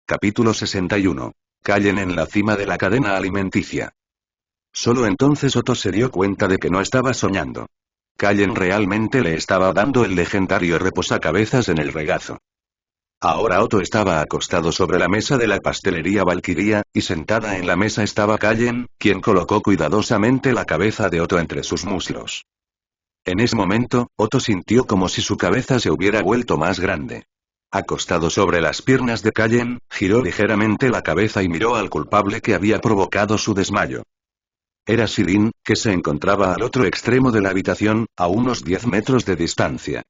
Capítulo 61. Callen en la cima de la cadena alimenticia. Solo entonces Otto se dio cuenta de que no estaba soñando. Callen realmente le estaba dando el legendario reposacabezas en el regazo. Ahora Otto estaba acostado sobre la mesa de la pastelería Valkyria, y sentada en la mesa estaba Callen, quien colocó cuidadosamente la cabeza de Otto entre sus muslos. En ese momento, Otto sintió como si su cabeza se hubiera vuelto más grande. Acostado sobre las piernas de Callen, giró ligeramente la cabeza y miró al culpable que había provocado su desmayo. Era Sirin, que se encontraba al otro extremo de la habitación, a unos 10 metros de distancia.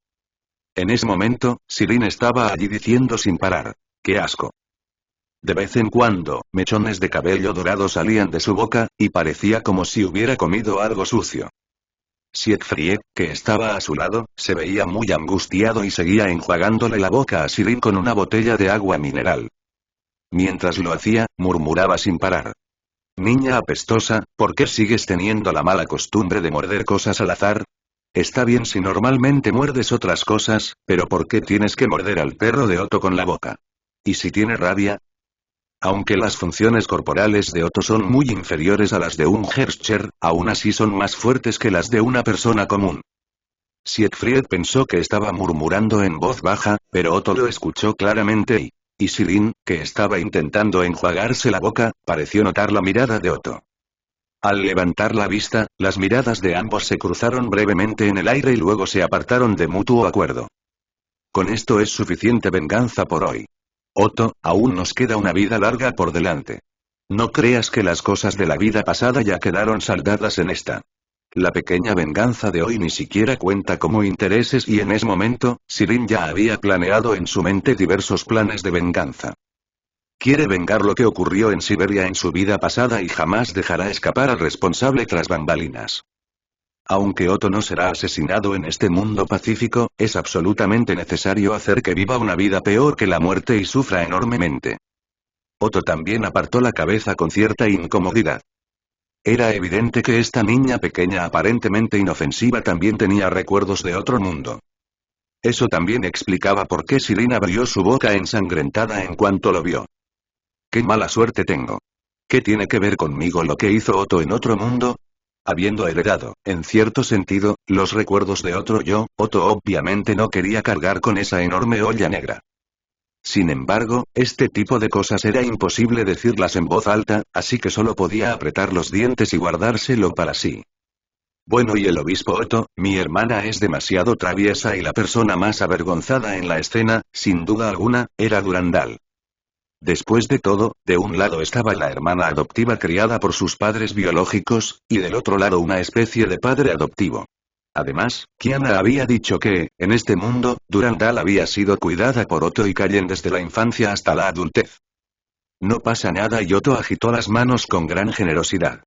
En ese momento, Sirin estaba allí diciendo sin parar: ¡qué asco! De vez en cuando, mechones de cabello dorado salían de su boca, y parecía como si hubiera comido algo sucio. Siegfried, que estaba a su lado, se veía muy angustiado y seguía enjuagándole la boca a Sirin con una botella de agua mineral. Mientras lo hacía, murmuraba sin parar: «Niña apestosa, ¿por qué sigues teniendo la mala costumbre de morder cosas al azar? Está bien si normalmente muerdes otras cosas, pero ¿por qué tienes que morder al perro de Otto con la boca? ¿Y si tiene rabia?». Aunque las funciones corporales de Otto son muy inferiores a las de un Herrscher, aún así son más fuertes que las de una persona común. Siegfried pensó que estaba murmurando en voz baja, pero Otto lo escuchó claramente y Sirin, que estaba intentando enjuagarse la boca, pareció notar la mirada de Otto. Al levantar la vista, las miradas de ambos se cruzaron brevemente en el aire y luego se apartaron de mutuo acuerdo. Con esto es suficiente venganza por hoy. Otto, aún nos queda una vida larga por delante. No creas que las cosas de la vida pasada ya quedaron saldadas en esta. La pequeña venganza de hoy ni siquiera cuenta como intereses y en ese momento, Sirin ya había planeado en su mente diversos planes de venganza. Quiere vengar lo que ocurrió en Siberia en su vida pasada y jamás dejará escapar al responsable tras bambalinas. Aunque Otto no será asesinado en este mundo pacífico, es absolutamente necesario hacer que viva una vida peor que la muerte y sufra enormemente. Otto también apartó la cabeza con cierta incomodidad. Era evidente que esta niña pequeña aparentemente inofensiva también tenía recuerdos de otro mundo. Eso también explicaba por qué Sirin abrió su boca ensangrentada en cuanto lo vio. ¡Qué mala suerte tengo! ¿Qué tiene que ver conmigo lo que hizo Otto en otro mundo? Habiendo heredado, en cierto sentido, los recuerdos de otro yo, Otto obviamente no quería cargar con esa enorme olla negra. Sin embargo, este tipo de cosas era imposible decirlas en voz alta, así que solo podía apretar los dientes y guardárselo para sí. Bueno, y el obispo Otto, mi hermana es demasiado traviesa y la persona más avergonzada en la escena, sin duda alguna, era Durandal. Después de todo, de un lado estaba la hermana adoptiva criada por sus padres biológicos, y del otro lado una especie de padre adoptivo. Además, Kiana había dicho que, en este mundo, Durandal había sido cuidada por Otto y Callen desde la infancia hasta la adultez. No pasa nada y Otto agitó las manos con gran generosidad.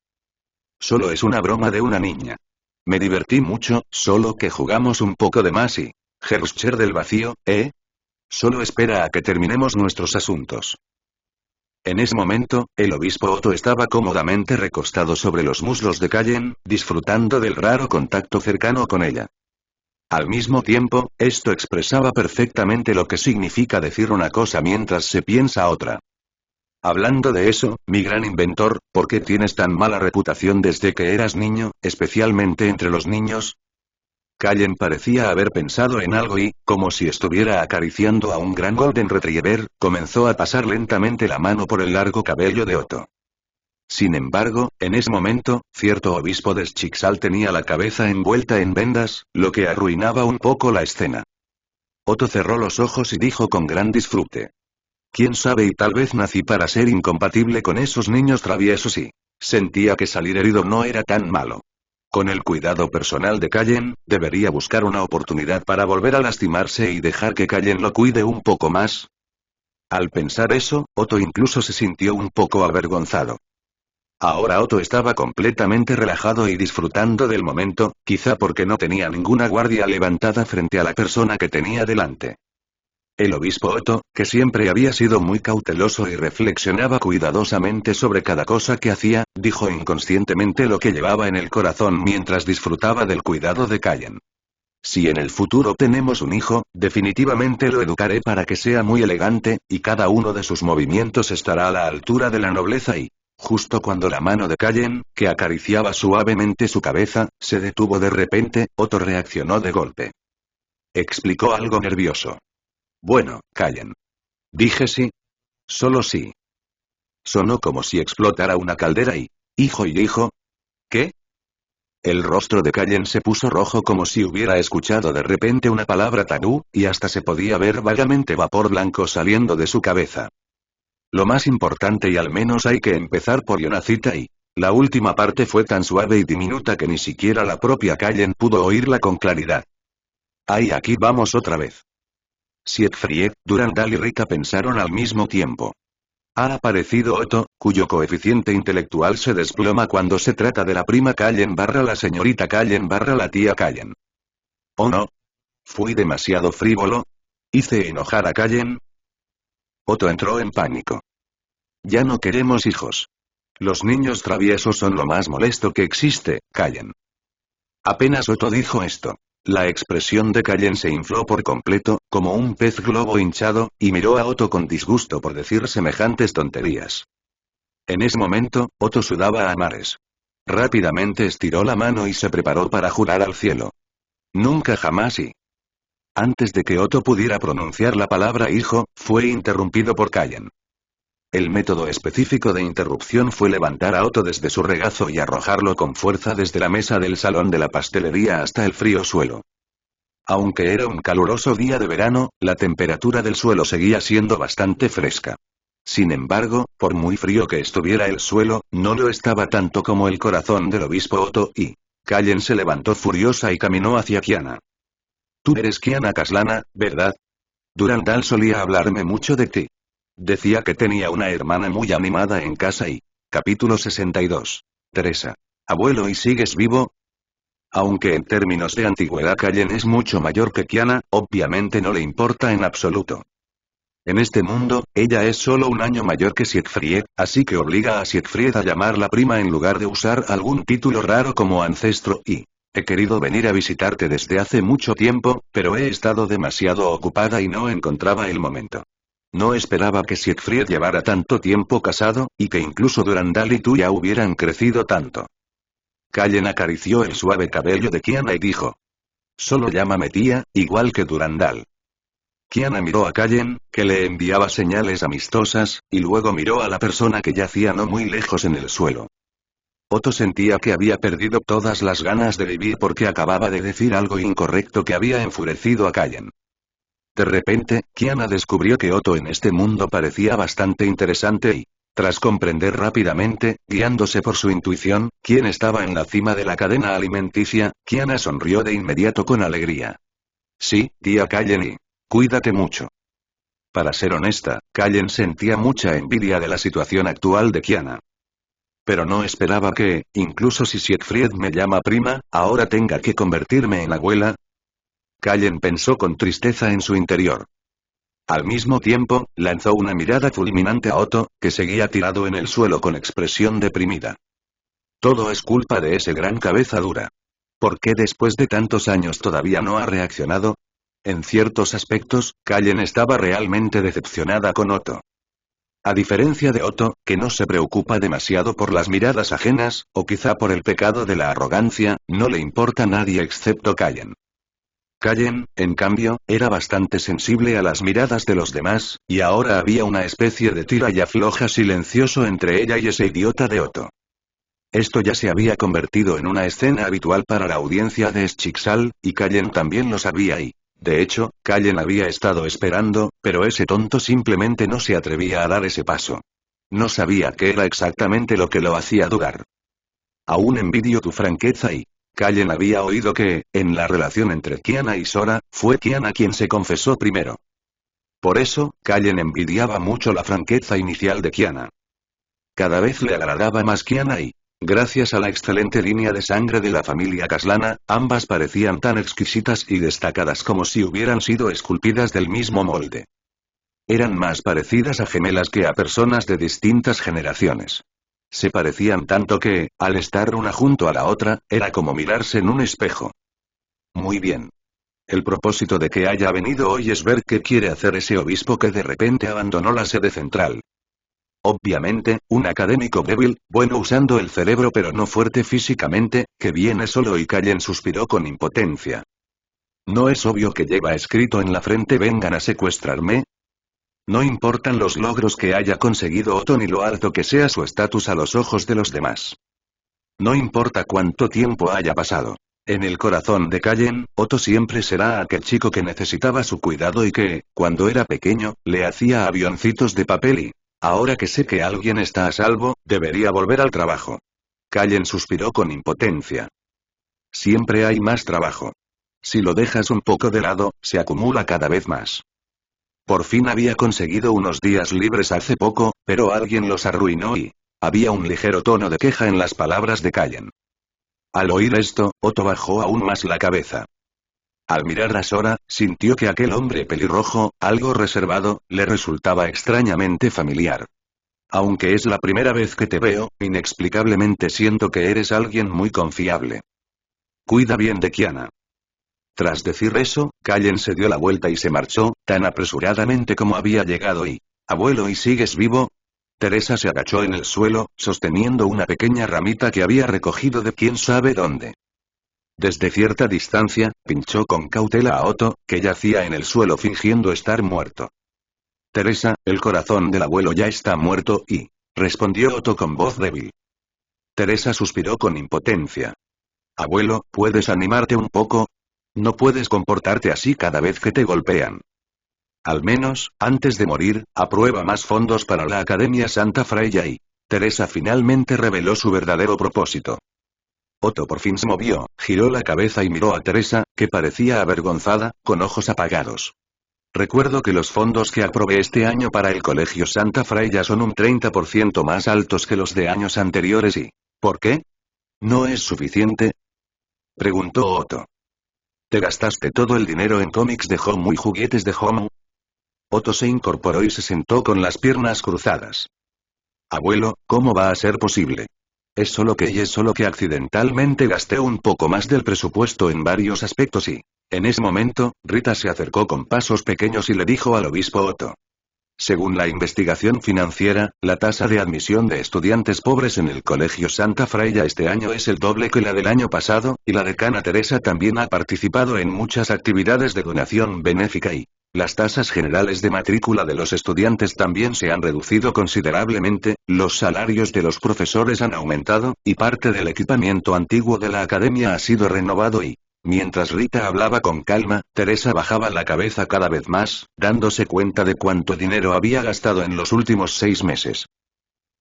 Solo es una broma de una niña. Me divertí mucho, solo que jugamos un poco de más y... Herrscher del vacío, ¿eh? Solo espera a que terminemos nuestros asuntos. En ese momento, el obispo Otto estaba cómodamente recostado sobre los muslos de Callen, disfrutando del raro contacto cercano con ella. Al mismo tiempo, esto expresaba perfectamente lo que significa decir una cosa mientras se piensa otra. Hablando de eso, mi gran inventor, ¿por qué tienes tan mala reputación desde que eras niño, especialmente entre los niños? Callen parecía haber pensado en algo y, como si estuviera acariciando a un gran Golden Retriever, comenzó a pasar lentamente la mano por el largo cabello de Otto. Sin embargo, en ese momento, cierto obispo de Schicksal tenía la cabeza envuelta en vendas, lo que arruinaba un poco la escena. Otto cerró los ojos y dijo con gran disfrute: «Quién sabe, y tal vez nací para ser incompatible con esos niños traviesos y... sentía que salir herido no era tan malo. Con el cuidado personal de Callen, debería buscar una oportunidad para volver a lastimarse y dejar que Callen lo cuide un poco más». Al pensar eso, Otto incluso se sintió un poco avergonzado. Ahora Otto estaba completamente relajado y disfrutando del momento, quizá porque no tenía ninguna guardia levantada frente a la persona que tenía delante. El obispo Otto, que siempre había sido muy cauteloso y reflexionaba cuidadosamente sobre cada cosa que hacía, dijo inconscientemente lo que llevaba en el corazón mientras disfrutaba del cuidado de Callen. Si en el futuro tenemos un hijo, definitivamente lo educaré para que sea muy elegante, y cada uno de sus movimientos estará a la altura de la nobleza y... Justo cuando la mano de Kallen, que acariciaba suavemente su cabeza, se detuvo de repente, Otto reaccionó de golpe. Explicó algo nervioso. Bueno, Kallen. Dije sí. Solo sí. Sonó como si explotara una caldera y... ¿Hijo y hijo? ¿Qué? El rostro de Kallen se puso rojo como si hubiera escuchado de repente una palabra tabú, y hasta se podía ver vagamente vapor blanco saliendo de su cabeza. Lo más importante y al menos hay que empezar por una cita y... La última parte fue tan suave y diminuta que ni siquiera la propia Kallen pudo oírla con claridad. ¡Ay, aquí vamos otra vez! Siegfried, Durandal y Rika pensaron al mismo tiempo. Ha aparecido Otto, cuyo coeficiente intelectual se desploma cuando se trata de la prima Kallen barra la señorita Kallen barra la tía Kallen. ¿Oh no? ¿Fui demasiado frívolo? ¿Hice enojar a Kallen? Otto entró en pánico. Ya no queremos hijos. Los niños traviesos son lo más molesto que existe, Kallen. Apenas Otto dijo esto. La expresión de Kallen se infló por completo, como un pez globo hinchado, y miró a Otto con disgusto por decir semejantes tonterías. En ese momento, Otto sudaba a mares. Rápidamente estiró la mano y se preparó para jurar al cielo. Nunca jamás y... Antes de que Otto pudiera pronunciar la palabra hijo, fue interrumpido por Kallen. El método específico de interrupción fue levantar a Otto desde su regazo y arrojarlo con fuerza desde la mesa del salón de la pastelería hasta el frío suelo. Aunque era un caluroso día de verano, la temperatura del suelo seguía siendo bastante fresca. Sin embargo, por muy frío que estuviera el suelo, no lo estaba tanto como el corazón del obispo Otto y... Kallen se levantó furiosa y caminó hacia Kiana. Tú eres Kiana Kaslana, ¿verdad? Durandal solía hablarme mucho de ti. Decía que tenía una hermana muy animada en casa y... Capítulo 62. Teresa. Abuelo, ¿y sigues vivo? Aunque en términos de antigüedad Kallen es mucho mayor que Kiana, obviamente no le importa en absoluto. En este mundo, ella es solo un año mayor que Siegfried, así que obliga a Siegfried a llamarla prima en lugar de usar algún título raro como ancestro y... He querido venir a visitarte desde hace mucho tiempo, pero he estado demasiado ocupada y no encontraba el momento. No esperaba que Siegfried llevara tanto tiempo casado, y que incluso Durandal y tú ya hubieran crecido tanto. Kallen acarició el suave cabello de Kiana y dijo. Solo llámame tía, igual que Durandal. Kiana miró a Kallen, que le enviaba señales amistosas, y luego miró a la persona que yacía no muy lejos en el suelo. Otto sentía que había perdido todas las ganas de vivir porque acababa de decir algo incorrecto que había enfurecido a Kallen. De repente, Kiana descubrió que Otto en este mundo parecía bastante interesante y, tras comprender rápidamente, guiándose por su intuición, quién estaba en la cima de la cadena alimenticia, Kiana sonrió de inmediato con alegría. Sí, tía Kallen y... Cuídate mucho. Para ser honesta, Kallen sentía mucha envidia de la situación actual de Kiana. Pero no esperaba que, incluso si Siegfried me llama prima, ahora tenga que convertirme en abuela. Kallen pensó con tristeza en su interior. Al mismo tiempo, lanzó una mirada fulminante a Otto, que seguía tirado en el suelo con expresión deprimida. Todo es culpa de ese gran cabeza dura. ¿Por qué después de tantos años todavía no ha reaccionado? En ciertos aspectos, Kallen estaba realmente decepcionada con Otto. A diferencia de Otto, que no se preocupa demasiado por las miradas ajenas, o quizá por el pecado de la arrogancia, no le importa a nadie excepto Kallen. Kallen, en cambio, era bastante sensible a las miradas de los demás, y ahora había una especie de tira y afloja silencioso entre ella y ese idiota de Otto. Esto ya se había convertido en una escena habitual para la audiencia de Schicksal, y Kallen también lo sabía y... De hecho, Kallen había estado esperando, pero ese tonto simplemente no se atrevía a dar ese paso. No sabía qué era exactamente lo que lo hacía dudar. Aún envidio tu franqueza y... Kallen había oído que, en la relación entre Kiana y Sora, fue Kiana quien se confesó primero. Por eso, Kallen envidiaba mucho la franqueza inicial de Kiana. Cada vez le agradaba más Kiana y... Gracias a la excelente línea de sangre de la familia Kaslana, ambas parecían tan exquisitas y destacadas como si hubieran sido esculpidas del mismo molde. Eran más parecidas a gemelas que a personas de distintas generaciones. Se parecían tanto que, al estar una junto a la otra, era como mirarse en un espejo. Muy bien. El propósito de que haya venido hoy es ver qué quiere hacer ese obispo que de repente abandonó la sede central. Obviamente, un académico débil, bueno usando el cerebro pero no fuerte físicamente, que viene solo y Callen suspiró con impotencia. ¿No es obvio que lleva escrito en la frente vengan a secuestrarme? No importan los logros que haya conseguido Otto ni lo alto que sea su estatus a los ojos de los demás. No importa cuánto tiempo haya pasado. En el corazón de Callen, Otto siempre será aquel chico que necesitaba su cuidado y que, cuando era pequeño, le hacía avioncitos de papel y, ahora que sé que alguien está a salvo, debería volver al trabajo. Callen suspiró con impotencia. Siempre hay más trabajo. Si lo dejas un poco de lado, se acumula cada vez más. Por fin había conseguido unos días libres hace poco, pero alguien los arruinó y... había un ligero tono de queja en las palabras de Callen. Al oír esto, Otto bajó aún más la cabeza. Al mirar a Sora, sintió que aquel hombre pelirrojo, algo reservado, le resultaba extrañamente familiar. Aunque es la primera vez que te veo, inexplicablemente siento que eres alguien muy confiable. Cuida bien de Kiana. Tras decir eso, Callen se dio la vuelta y se marchó, tan apresuradamente como había llegado y... ¿Abuelo, y sigues vivo? Teresa se agachó en el suelo, sosteniendo una pequeña ramita que había recogido de quién sabe dónde. Desde cierta distancia, pinchó con cautela a Otto, que yacía en el suelo fingiendo estar muerto. Teresa, el corazón del abuelo ya está muerto y... respondió Otto con voz débil. Teresa suspiró con impotencia. Abuelo, ¿puedes animarte un poco? No puedes comportarte así cada vez que te golpean. Al menos, antes de morir, aprueba más fondos para la Academia Santa Freya y... Teresa finalmente reveló su verdadero propósito. Otto por fin se movió, giró la cabeza y miró a Teresa, que parecía avergonzada, con ojos apagados. Recuerdo que los fondos que aprobé este año para el Colegio Santa Freya son un 30% más altos que los de años anteriores y... ¿por qué? ¿No es suficiente? Preguntó Otto. ¿Te gastaste todo el dinero en cómics de Homo y juguetes de Homo? Otto se incorporó y se sentó con las piernas cruzadas. Abuelo, ¿cómo va a ser posible? Es solo que accidentalmente gasté un poco más del presupuesto en varios aspectos y... En ese momento, Rita se acercó con pasos pequeños y le dijo al obispo Otto. Según la investigación financiera, la tasa de admisión de estudiantes pobres en el Colegio Santa Freya este año es el doble que la del año pasado, y la decana Teresa también ha participado en muchas actividades de donación benéfica y... Las tasas generales de matrícula de los estudiantes también se han reducido considerablemente, los salarios de los profesores han aumentado, y parte del equipamiento antiguo de la academia ha sido renovado y... Mientras Rita hablaba con calma, Teresa bajaba la cabeza cada vez más, dándose cuenta de cuánto dinero había gastado en los últimos 6 meses.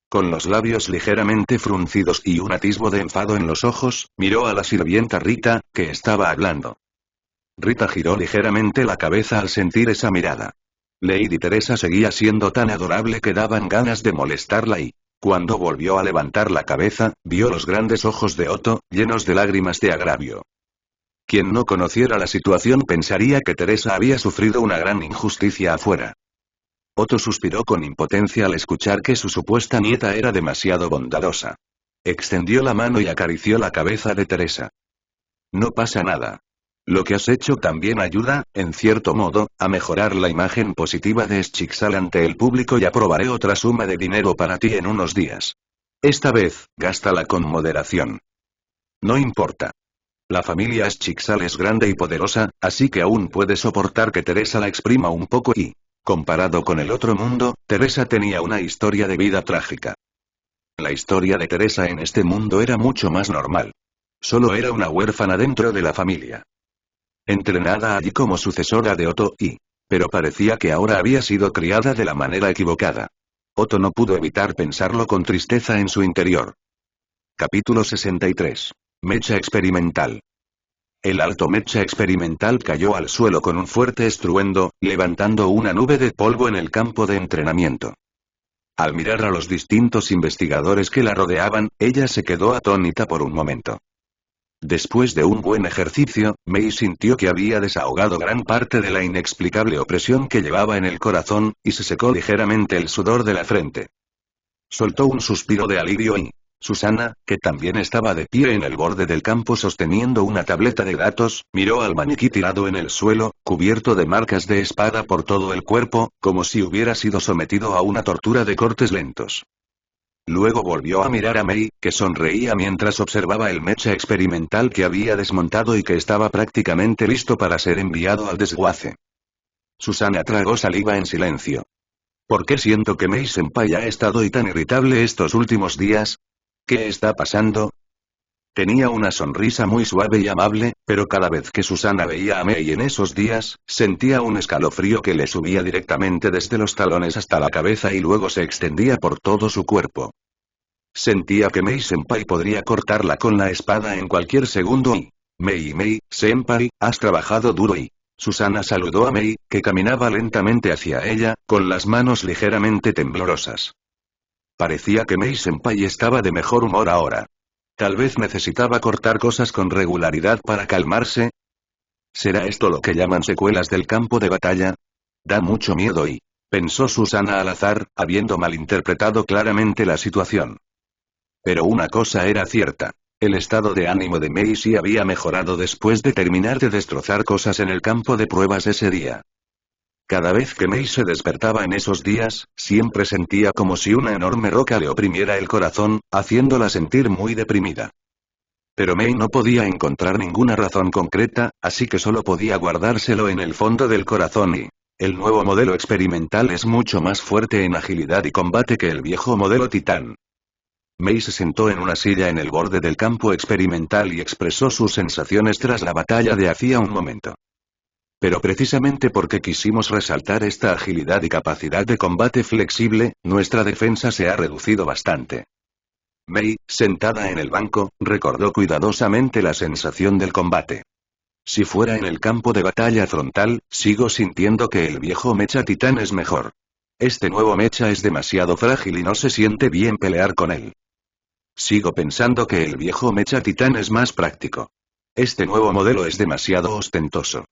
Con los labios ligeramente fruncidos y un atisbo de enfado en los ojos, miró a la sirvienta Rita, que estaba hablando. Rita giró ligeramente la cabeza al sentir esa mirada. Lady Teresa seguía siendo tan adorable que daban ganas de molestarla y, cuando volvió a levantar la cabeza, vio los grandes ojos de Otto, llenos de lágrimas de agravio. Quien no conociera la situación pensaría que Teresa había sufrido una gran injusticia afuera. Otto suspiró con impotencia al escuchar que su supuesta nieta era demasiado bondadosa. Extendió la mano y acarició la cabeza de Teresa. No pasa nada. Lo que has hecho también ayuda, en cierto modo, a mejorar la imagen positiva de Schixal ante el público y aprobaré otra suma de dinero para ti en unos días. Esta vez, gástala con moderación. No importa. La familia Schixal es grande y poderosa, así que aún puede soportar que Teresa la exprima un poco y, comparado con el otro mundo, Teresa tenía una historia de vida trágica. La historia de Teresa en este mundo era mucho más normal. Solo era una huérfana dentro de la familia. Entrenada allí como sucesora de Otto y... Pero parecía que ahora había sido criada de la manera equivocada. Otto no pudo evitar pensarlo con tristeza en su interior. Capítulo 63. Mecha experimental. El alto mecha experimental cayó al suelo con un fuerte estruendo, levantando una nube de polvo en el campo de entrenamiento. Al mirar a los distintos investigadores que la rodeaban, ella se quedó atónita por un momento. Después de un buen ejercicio, Mei sintió que había desahogado gran parte de la inexplicable opresión que llevaba en el corazón, y se secó ligeramente el sudor de la frente. Soltó un suspiro de alivio y... Susana, que también estaba de pie en el borde del campo sosteniendo una tableta de datos, miró al maniquí tirado en el suelo, cubierto de marcas de espada por todo el cuerpo, como si hubiera sido sometido a una tortura de cortes lentos. Luego volvió a mirar a Mei, que sonreía mientras observaba el mecha experimental que había desmontado y que estaba prácticamente listo para ser enviado al desguace. Susana tragó saliva en silencio. ¿Por qué siento que Mei-senpai ha estado tan irritable estos últimos días? ¿Qué está pasando? Tenía una sonrisa muy suave y amable, pero cada vez que Susana veía a Mei en esos días, sentía un escalofrío que le subía directamente desde los talones hasta la cabeza y luego se extendía por todo su cuerpo. Sentía que Mei-senpai podría cortarla con la espada en cualquier segundo y... Mei-senpai, has trabajado duro y... Susana saludó a Mei, que caminaba lentamente hacia ella, con las manos ligeramente temblorosas. Parecía que Mei-senpai estaba de mejor humor ahora. Tal vez necesitaba cortar cosas con regularidad para calmarse. ¿Será esto lo que llaman secuelas del campo de batalla? Da mucho miedo y... pensó Susana al azar, habiendo malinterpretado claramente la situación. Pero una cosa era cierta. El estado de ánimo de Mei sí había mejorado después de terminar de destrozar cosas en el campo de pruebas ese día. Cada vez que Mei se despertaba en esos días, siempre sentía como si una enorme roca le oprimiera el corazón, haciéndola sentir muy deprimida. Pero Mei no podía encontrar ninguna razón concreta, así que solo podía guardárselo en el fondo del corazón y... el nuevo modelo experimental es mucho más fuerte en agilidad y combate que el viejo modelo Titán. Mei se sentó en una silla en el borde del campo experimental y expresó sus sensaciones tras la batalla de hacía un momento. Pero precisamente porque quisimos resaltar esta agilidad y capacidad de combate flexible, nuestra defensa se ha reducido bastante. Mei, sentada en el banco, recordó cuidadosamente la sensación del combate. Si fuera en el campo de batalla frontal, sigo sintiendo que el viejo mecha titán es mejor. Este nuevo mecha es demasiado frágil y no se siente bien pelear con él. Sigo pensando que el viejo mecha titán es más práctico. Este nuevo modelo es demasiado ostentoso.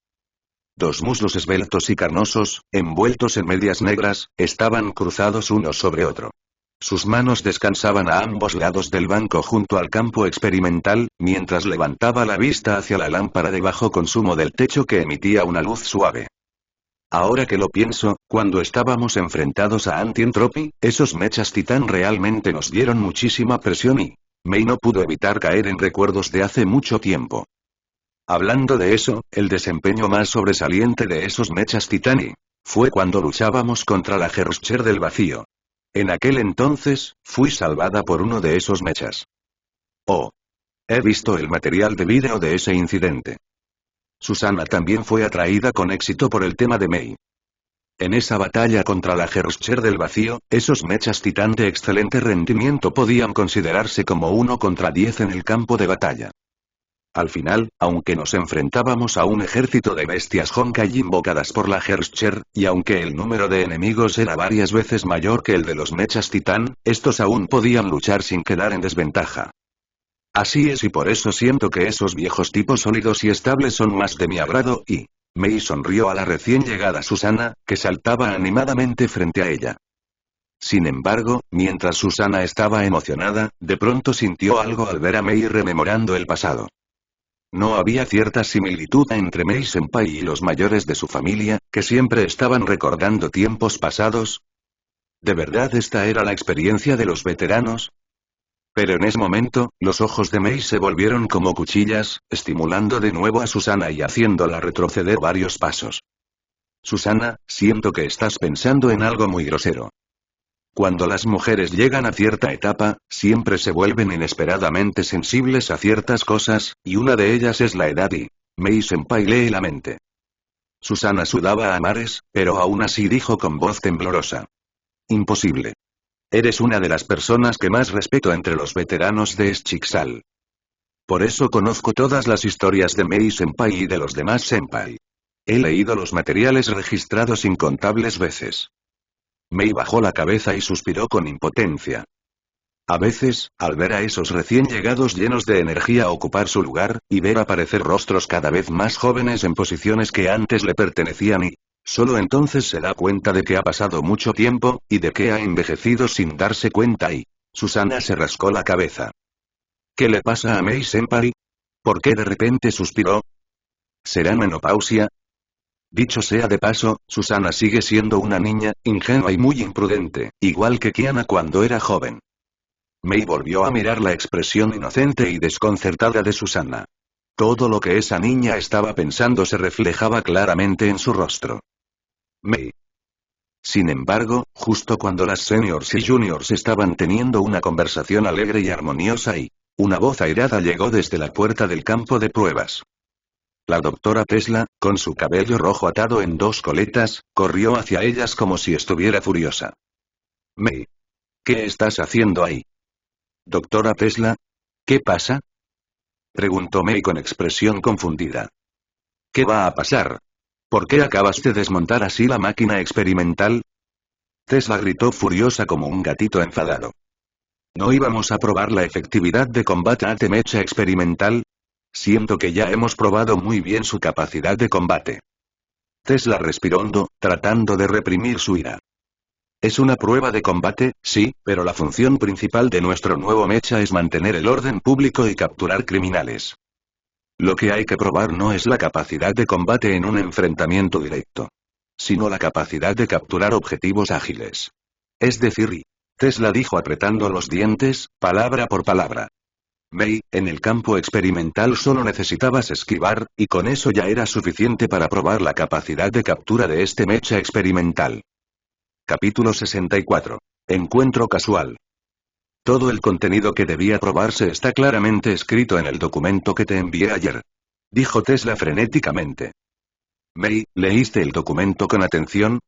Dos muslos esbeltos y carnosos, envueltos en medias negras, estaban cruzados uno sobre otro. Sus manos descansaban a ambos lados del banco junto al campo experimental, mientras levantaba la vista hacia la lámpara de bajo consumo del techo que emitía una luz suave. Ahora que lo pienso, cuando estábamos enfrentados a Anti-Entropy, esos mechas titán realmente nos dieron muchísima presión y... Mei no pudo evitar caer en recuerdos de hace mucho tiempo. Hablando de eso, el desempeño más sobresaliente de esos mechas titani fue cuando luchábamos contra la Gerscher del vacío. En aquel entonces, fui salvada por uno de esos mechas. Oh. He visto el material de vídeo de ese incidente. Susana también fue atraída con éxito por el tema de Mei. En esa batalla contra la Gerscher del vacío, esos mechas titán de excelente rendimiento podían considerarse como 1 contra 10 en el campo de batalla. Al final, aunque nos enfrentábamos a un ejército de bestias Honkai invocadas por la Gerscher, y aunque el número de enemigos era varias veces mayor que el de los mechas titán, estos aún podían luchar sin quedar en desventaja. Así es y por eso siento que esos viejos tipos sólidos y estables son más de mi agrado y... Mei sonrió a la recién llegada Susana, que saltaba animadamente frente a ella. Sin embargo, mientras Susana estaba emocionada, de pronto sintió algo al ver a Mei rememorando el pasado. ¿No había cierta similitud entre Mei-senpai y los mayores de su familia, que siempre estaban recordando tiempos pasados? ¿De verdad esta era la experiencia de los veteranos? Pero en ese momento, los ojos de Mei se volvieron como cuchillas, estimulando de nuevo a Susana y haciéndola retroceder varios pasos. Susana, siento que estás pensando en algo muy grosero. Cuando las mujeres llegan a cierta etapa, siempre se vuelven inesperadamente sensibles a ciertas cosas, y una de ellas es la edad y... Mei-senpai lee la mente. Susana sudaba a mares, pero aún así dijo con voz temblorosa. Imposible. Eres una de las personas que más respeto entre los veteranos de Schixal. Por eso conozco todas las historias de Mei-senpai y de los demás senpai. He leído los materiales registrados incontables veces. Mei bajó la cabeza y suspiró con impotencia. A veces, al ver a esos recién llegados llenos de energía ocupar su lugar, y ver aparecer rostros cada vez más jóvenes en posiciones que antes le pertenecían y... solo entonces se da cuenta de que ha pasado mucho tiempo, y de que ha envejecido sin darse cuenta y... Susana se rascó la cabeza. ¿Qué le pasa a Mei-senpai? ¿Por qué de repente suspiró? ¿Será menopausia? Dicho sea de paso, Susana sigue siendo una niña, ingenua y muy imprudente, igual que Kiana cuando era joven. Mei volvió a mirar la expresión inocente y desconcertada de Susana. Todo lo que esa niña estaba pensando se reflejaba claramente en su rostro. Mei. Sin embargo, justo cuando las seniors y juniors estaban teniendo una conversación alegre y armoniosa una voz airada llegó desde la puerta del campo de pruebas. La doctora Tesla, con su cabello rojo atado en dos coletas, corrió hacia ellas como si estuviera furiosa. Mei. ¿Qué estás haciendo ahí? Doctora Tesla. ¿Qué pasa? Preguntó Mei con expresión confundida. ¿Qué va a pasar? ¿Por qué acabas de desmontar así la máquina experimental? Tesla gritó furiosa como un gatito enfadado. ¿No íbamos a probar la efectividad de combate a mecha experimental? Siento que ya hemos probado muy bien su capacidad de combate. Tesla respiró hondo, tratando de reprimir su ira. Es una prueba de combate, sí, pero la función principal de nuestro nuevo mecha es mantener el orden público y capturar criminales. Lo que hay que probar no es la capacidad de combate en un enfrentamiento directo, sino la capacidad de capturar objetivos ágiles. Es decir, Tesla dijo apretando los dientes, palabra por palabra. Mei, en el campo experimental solo necesitabas esquivar, y con eso ya era suficiente para probar la capacidad de captura de este mecha experimental. Capítulo 64. Encuentro casual. Todo el contenido que debía probarse está claramente escrito en el documento que te envié ayer. Dijo Tesla frenéticamente. Mei, ¿leíste el documento con atención?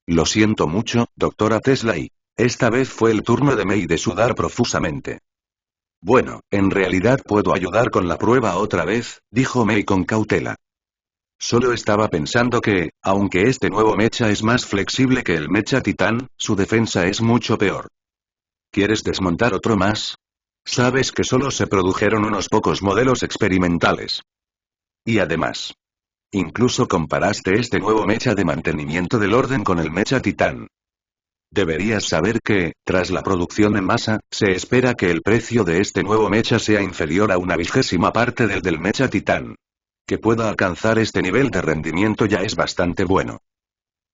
Lo siento mucho, doctora Tesla esta vez fue el turno de Mei de sudar profusamente. Bueno, en realidad puedo ayudar con la prueba otra vez, dijo Mei con cautela. Solo estaba pensando que, aunque este nuevo mecha es más flexible que el mecha titán, su defensa es mucho peor. ¿Quieres desmontar otro más? Sabes que solo se produjeron unos pocos modelos experimentales. Y además, incluso comparaste este nuevo mecha de mantenimiento del orden con el mecha titán. Deberías saber que, tras la producción en masa, se espera que el precio de este nuevo mecha sea inferior a 1/20 parte del mecha titán. Que pueda alcanzar este nivel de rendimiento ya es bastante bueno.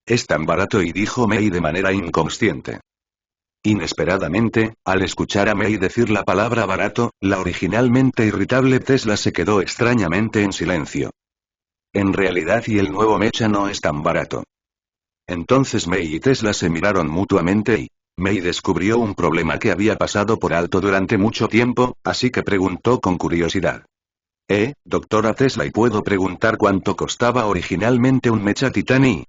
Es tan barato dijo Mei de manera inconsciente. Inesperadamente, al escuchar a Mei decir la palabra barato, la originalmente irritable Tesla se quedó extrañamente en silencio. En realidad el nuevo mecha no es tan barato. Entonces Mei y Tesla se miraron mutuamente Mei descubrió un problema que había pasado por alto durante mucho tiempo, así que preguntó con curiosidad. Doctora Tesla, ¿y puedo preguntar cuánto costaba originalmente un mecha titani?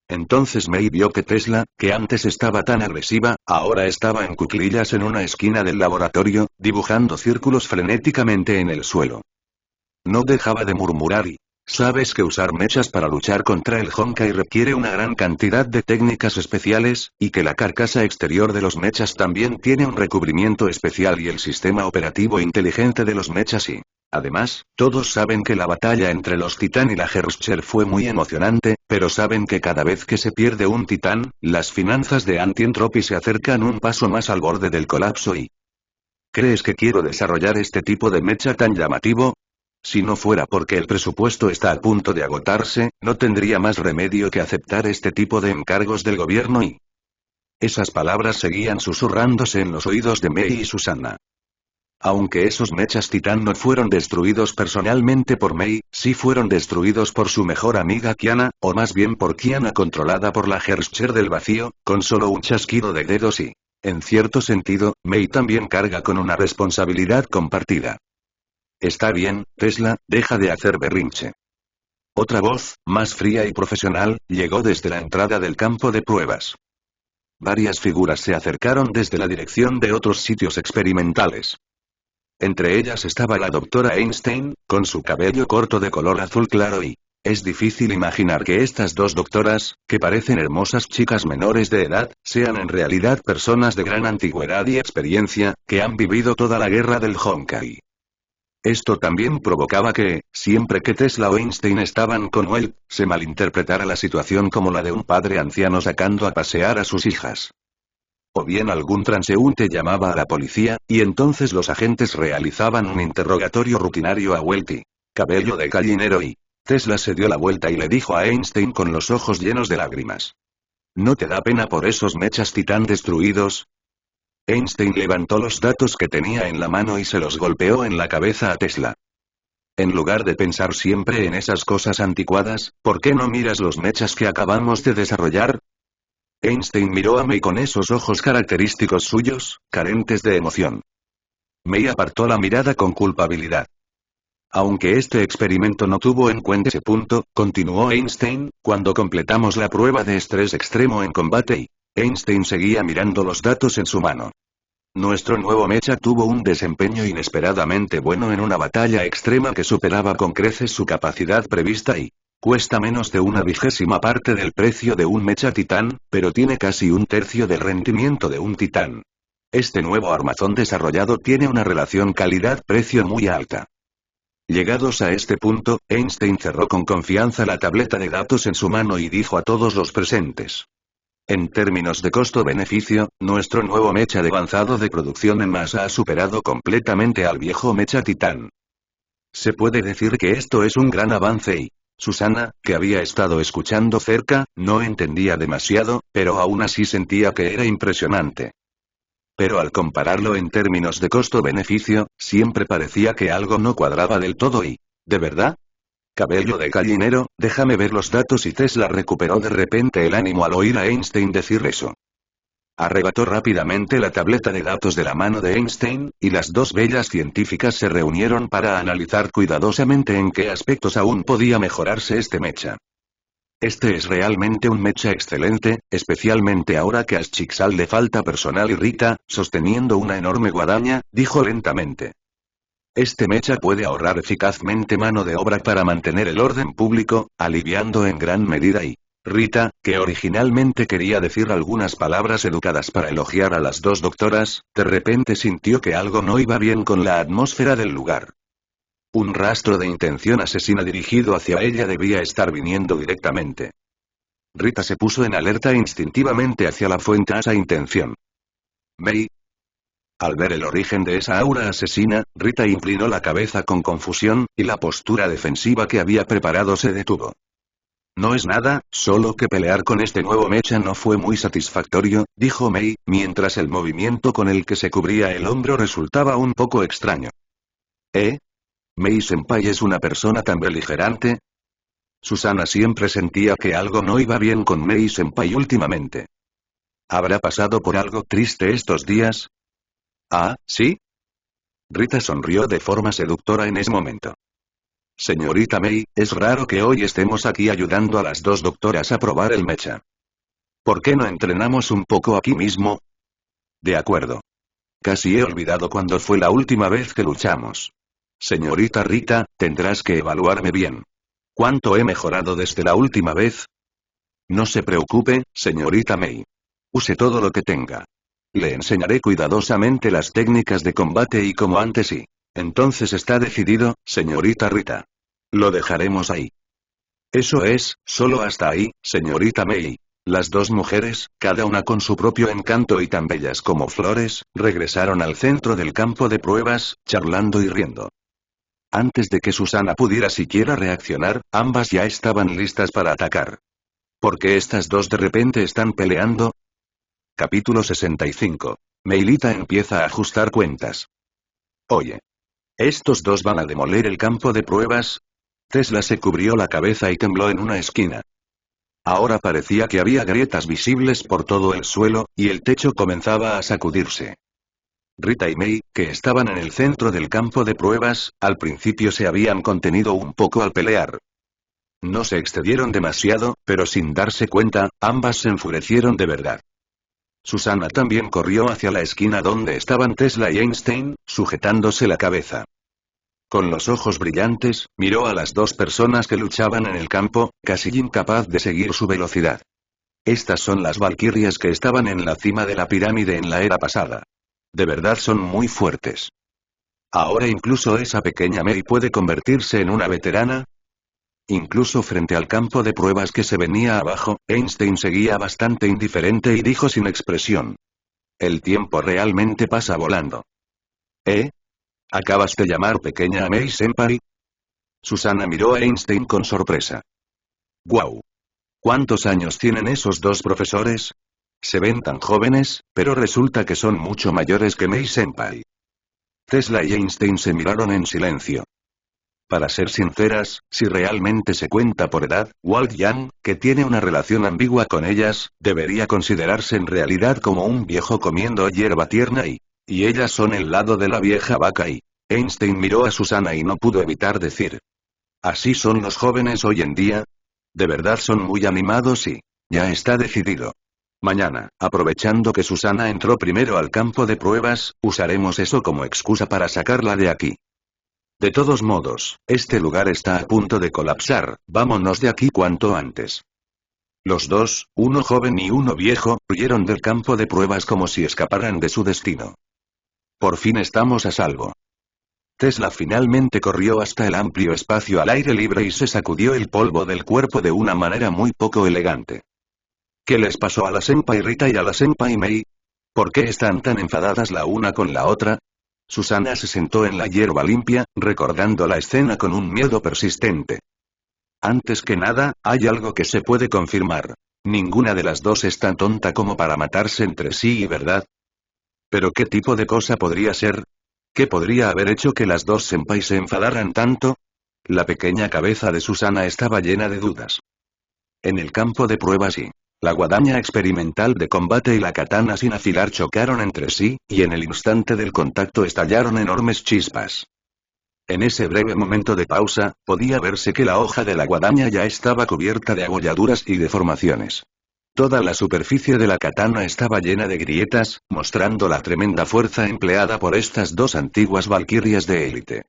Entonces Mei vio que Tesla, que antes estaba tan agresiva, ahora estaba en cuclillas en una esquina del laboratorio, dibujando círculos frenéticamente en el suelo. No dejaba de murmurar ¿sabes que usar mechas para luchar contra el Honkai requiere una gran cantidad de técnicas especiales, y que la carcasa exterior de los mechas también tiene un recubrimiento especial y el sistema operativo inteligente de los mechas además, todos saben que la batalla entre los Titán y la Herrscher fue muy emocionante, pero saben que cada vez que se pierde un Titán, las finanzas de Anti-Entropy se acercan un paso más al borde del colapso ¿Crees que quiero desarrollar este tipo de mecha tan llamativo? Si no fuera porque el presupuesto está a punto de agotarse, no tendría más remedio que aceptar este tipo de encargos del gobierno Esas palabras seguían susurrándose en los oídos de Mei y Susana. Aunque esos mechas titán no fueron destruidos personalmente por Mei, sí fueron destruidos por su mejor amiga Kiana, o más bien por Kiana controlada por la Herrscher del vacío, con solo un chasquido de dedos en cierto sentido, Mei también carga con una responsabilidad compartida. Está bien, Tesla, deja de hacer berrinche. Otra voz, más fría y profesional, llegó desde la entrada del campo de pruebas. Varias figuras se acercaron desde la dirección de otros sitios experimentales. Entre ellas estaba la doctora Einstein, con su cabello corto de color azul claro es difícil imaginar que estas dos doctoras, que parecen hermosas chicas menores de edad, sean en realidad personas de gran antigüedad y experiencia, que han vivido toda la guerra del Honkai. Esto también provocaba que, siempre que Tesla o Einstein estaban con Well, se malinterpretara la situación como la de un padre anciano sacando a pasear a sus hijas. O bien algún transeúnte llamaba a la policía, y entonces los agentes realizaban un interrogatorio rutinario a Welty. Cabello de gallinero y... Tesla se dio la vuelta y le dijo a Einstein con los ojos llenos de lágrimas. ¿No te da pena por esos mechas titán destruidos? Einstein levantó los datos que tenía en la mano y se los golpeó en la cabeza a Tesla. En lugar de pensar siempre en esas cosas anticuadas, ¿por qué no miras los mechas que acabamos de desarrollar? Einstein miró a May con esos ojos característicos suyos, carentes de emoción. May apartó la mirada con culpabilidad. Aunque este experimento no tuvo en cuenta ese punto, continuó Einstein, cuando completamos la prueba de estrés extremo en combate y... Einstein seguía mirando los datos en su mano. Nuestro nuevo mecha tuvo un desempeño inesperadamente bueno en una batalla extrema que superaba con creces su capacidad prevista y... Cuesta menos de 1/20 parte del precio de un mecha titán, pero tiene casi 1/3 del rendimiento de un titán. Este nuevo armazón desarrollado tiene una relación calidad-precio muy alta. Llegados a este punto, Einstein cerró con confianza la tableta de datos en su mano y dijo a todos los presentes. En términos de costo-beneficio, nuestro nuevo mecha de avanzado de producción en masa ha superado completamente al viejo mecha titán. Se puede decir que esto es un gran avance y... Susana, que había estado escuchando cerca, no entendía demasiado, pero aún así sentía que era impresionante. Pero al compararlo en términos de costo-beneficio, siempre parecía que algo no cuadraba del todo y... ¿De verdad? Cabello de gallinero, déjame ver los datos y Tesla recuperó de repente el ánimo al oír a Einstein decir eso. Arrebató rápidamente la tableta de datos de la mano de Einstein, y las dos bellas científicas se reunieron para analizar cuidadosamente en qué aspectos aún podía mejorarse este mecha. Este es realmente un mecha excelente, especialmente ahora que a Schicksal le falta personal y Rita, sosteniendo una enorme guadaña, dijo lentamente. Este mecha puede ahorrar eficazmente mano de obra para mantener el orden público, aliviando en gran medida y... Rita, que originalmente quería decir algunas palabras educadas para elogiar a las dos doctoras, de repente sintió que algo no iba bien con la atmósfera del lugar. Un rastro de intención asesina dirigido hacia ella debía estar viniendo directamente. Rita se puso en alerta instintivamente hacia la fuente a esa intención. May. Al ver el origen de esa aura asesina, Rita inclinó la cabeza con confusión, y la postura defensiva que había preparado se detuvo. No es nada, solo que pelear con este nuevo mecha no fue muy satisfactorio, dijo May, mientras el movimiento con el que se cubría el hombro resultaba un poco extraño. ¿May-senpai es una persona tan beligerante? Susana siempre sentía que algo no iba bien con May-senpai últimamente. ¿Habrá pasado por algo triste estos días? Ah, ¿sí? Rita sonrió de forma seductora en ese momento. Señorita May, es raro que hoy estemos aquí ayudando a las dos doctoras a probar el mecha. ¿Por qué no entrenamos un poco aquí mismo? De acuerdo. Casi he olvidado cuándo fue la última vez que luchamos. Señorita Rita, tendrás que evaluarme bien. ¿Cuánto he mejorado desde la última vez? No se preocupe, señorita May. Use todo lo que tenga. Le enseñaré cuidadosamente las técnicas de combate y como antes y... Entonces está decidido, señorita Rita. Lo dejaremos ahí. Eso es, solo hasta ahí, señorita May. Las dos mujeres, cada una con su propio encanto y tan bellas como flores, regresaron al centro del campo de pruebas, charlando y riendo. Antes de que Susana pudiera siquiera reaccionar, ambas ya estaban listas para atacar. ¿Por qué estas dos de repente están peleando? Capítulo 65. Meilita empieza a ajustar cuentas. Oye. ¿Estos dos van a demoler el campo de pruebas? Tesla se cubrió la cabeza y tembló en una esquina. Ahora parecía que había grietas visibles por todo el suelo, y el techo comenzaba a sacudirse. Rita y May, que estaban en el centro del campo de pruebas, al principio se habían contenido un poco al pelear. No se excedieron demasiado, pero sin darse cuenta, ambas se enfurecieron de verdad. Susana también corrió hacia la esquina donde estaban Tesla y Einstein, sujetándose la cabeza. Con los ojos brillantes, miró a las dos personas que luchaban en el campo, casi incapaz de seguir su velocidad. Estas son las valquirias que estaban en la cima de la pirámide en la era pasada. De verdad son muy fuertes. Ahora incluso esa pequeña May puede convertirse en una veterana. Incluso frente al campo de pruebas que se venía abajo, Einstein seguía bastante indiferente y dijo sin expresión. El tiempo realmente pasa volando. ¿Eh? ¿Acabas de llamar pequeña a Mei-senpai? Susana miró a Einstein con sorpresa. ¡Guau! ¿Cuántos años tienen esos dos profesores? Se ven tan jóvenes, pero resulta que son mucho mayores que Mei-senpai. Tesla y Einstein se miraron en silencio. Para ser sinceras, si realmente se cuenta por edad, Walt Yang, que tiene una relación ambigua con ellas, debería considerarse en realidad como un viejo comiendo hierba tierna y ellas son el lado de la vieja vaca y... Einstein miró a Susana y no pudo evitar decir. ¿Así son los jóvenes hoy en día? De verdad son muy animados y... Ya está decidido. Mañana, aprovechando que Susana entró primero al campo de pruebas, usaremos eso como excusa para sacarla de aquí. De todos modos, este lugar está a punto de colapsar, vámonos de aquí cuanto antes. Los dos, uno joven y uno viejo, huyeron del campo de pruebas como si escaparan de su destino. Por fin estamos a salvo. Tesla finalmente corrió hasta el amplio espacio al aire libre y se sacudió el polvo del cuerpo de una manera muy poco elegante. ¿Qué les pasó a la senpai Rita y a la senpai Mei? ¿Por qué están tan enfadadas la una con la otra? Susana se sentó en la hierba limpia, recordando la escena con un miedo persistente. Antes que nada, hay algo que se puede confirmar. Ninguna de las dos es tan tonta como para matarse entre sí, ¿verdad? ¿Pero qué tipo de cosa podría ser? ¿Qué podría haber hecho que las dos senpai se enfadaran tanto? La pequeña cabeza de Susana estaba llena de dudas. En el campo de pruebas y... La guadaña experimental de combate y la katana sin afilar chocaron entre sí, y en el instante del contacto estallaron enormes chispas. En ese breve momento de pausa, podía verse que la hoja de la guadaña ya estaba cubierta de abolladuras y deformaciones. Toda la superficie de la katana estaba llena de grietas, mostrando la tremenda fuerza empleada por estas dos antiguas valquirias de élite.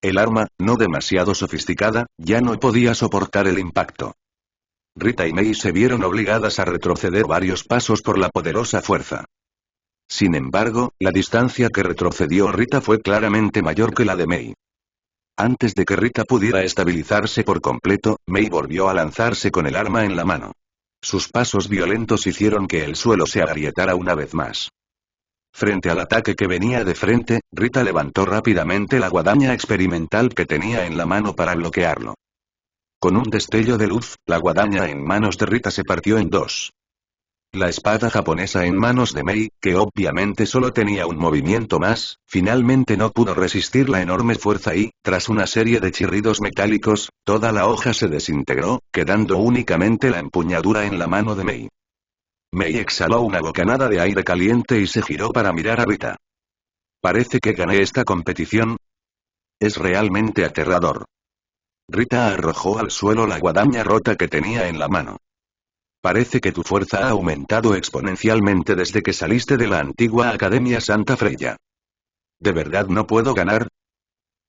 El arma, no demasiado sofisticada, ya no podía soportar el impacto. Rita y Mei se vieron obligadas a retroceder varios pasos por la poderosa fuerza. Sin embargo, la distancia que retrocedió Rita fue claramente mayor que la de Mei. Antes de que Rita pudiera estabilizarse por completo, Mei volvió a lanzarse con el arma en la mano. Sus pasos violentos hicieron que el suelo se agrietara una vez más. Frente al ataque que venía de frente, Rita levantó rápidamente la guadaña experimental que tenía en la mano para bloquearlo. Con un destello de luz, la guadaña en manos de Rita se partió en dos. La espada japonesa en manos de Mei, que obviamente solo tenía un movimiento más, finalmente no pudo resistir la enorme fuerza y, tras una serie de chirridos metálicos, toda la hoja se desintegró, quedando únicamente la empuñadura en la mano de Mei. Mei exhaló una bocanada de aire caliente y se giró para mirar a Rita. Parece que gané esta competición. Es realmente aterrador. Rita arrojó al suelo la guadaña rota que tenía en la mano. Parece que tu fuerza ha aumentado exponencialmente desde que saliste de la antigua Academia Santa Freya. ¿De verdad no puedo ganar?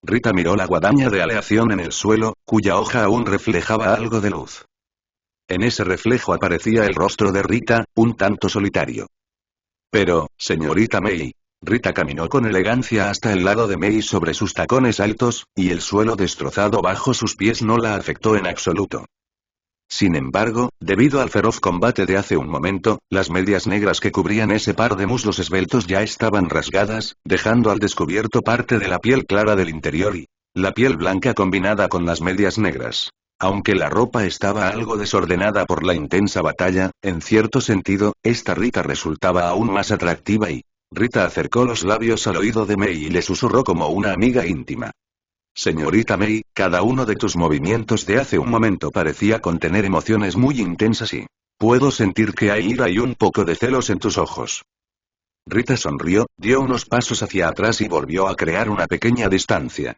Rita miró la guadaña de aleación en el suelo, cuya hoja aún reflejaba algo de luz. En ese reflejo aparecía el rostro de Rita, un tanto solitario. Pero, señorita Mei. Rita caminó con elegancia hasta el lado de Mei sobre sus tacones altos, y el suelo destrozado bajo sus pies no la afectó en absoluto. Sin embargo, debido al feroz combate de hace un momento, las medias negras que cubrían ese par de muslos esbeltos ya estaban rasgadas, dejando al descubierto parte de la piel clara del interior y la piel blanca combinada con las medias negras. Aunque la ropa estaba algo desordenada por la intensa batalla, en cierto sentido, esta Rita resultaba aún más atractiva y... Rita acercó los labios al oído de Mei y le susurró como una amiga íntima. Señorita Mei, cada uno de tus movimientos de hace un momento parecía contener emociones muy intensas y... Puedo sentir que hay ira y un poco de celos en tus ojos. Rita sonrió, dio unos pasos hacia atrás y volvió a crear una pequeña distancia.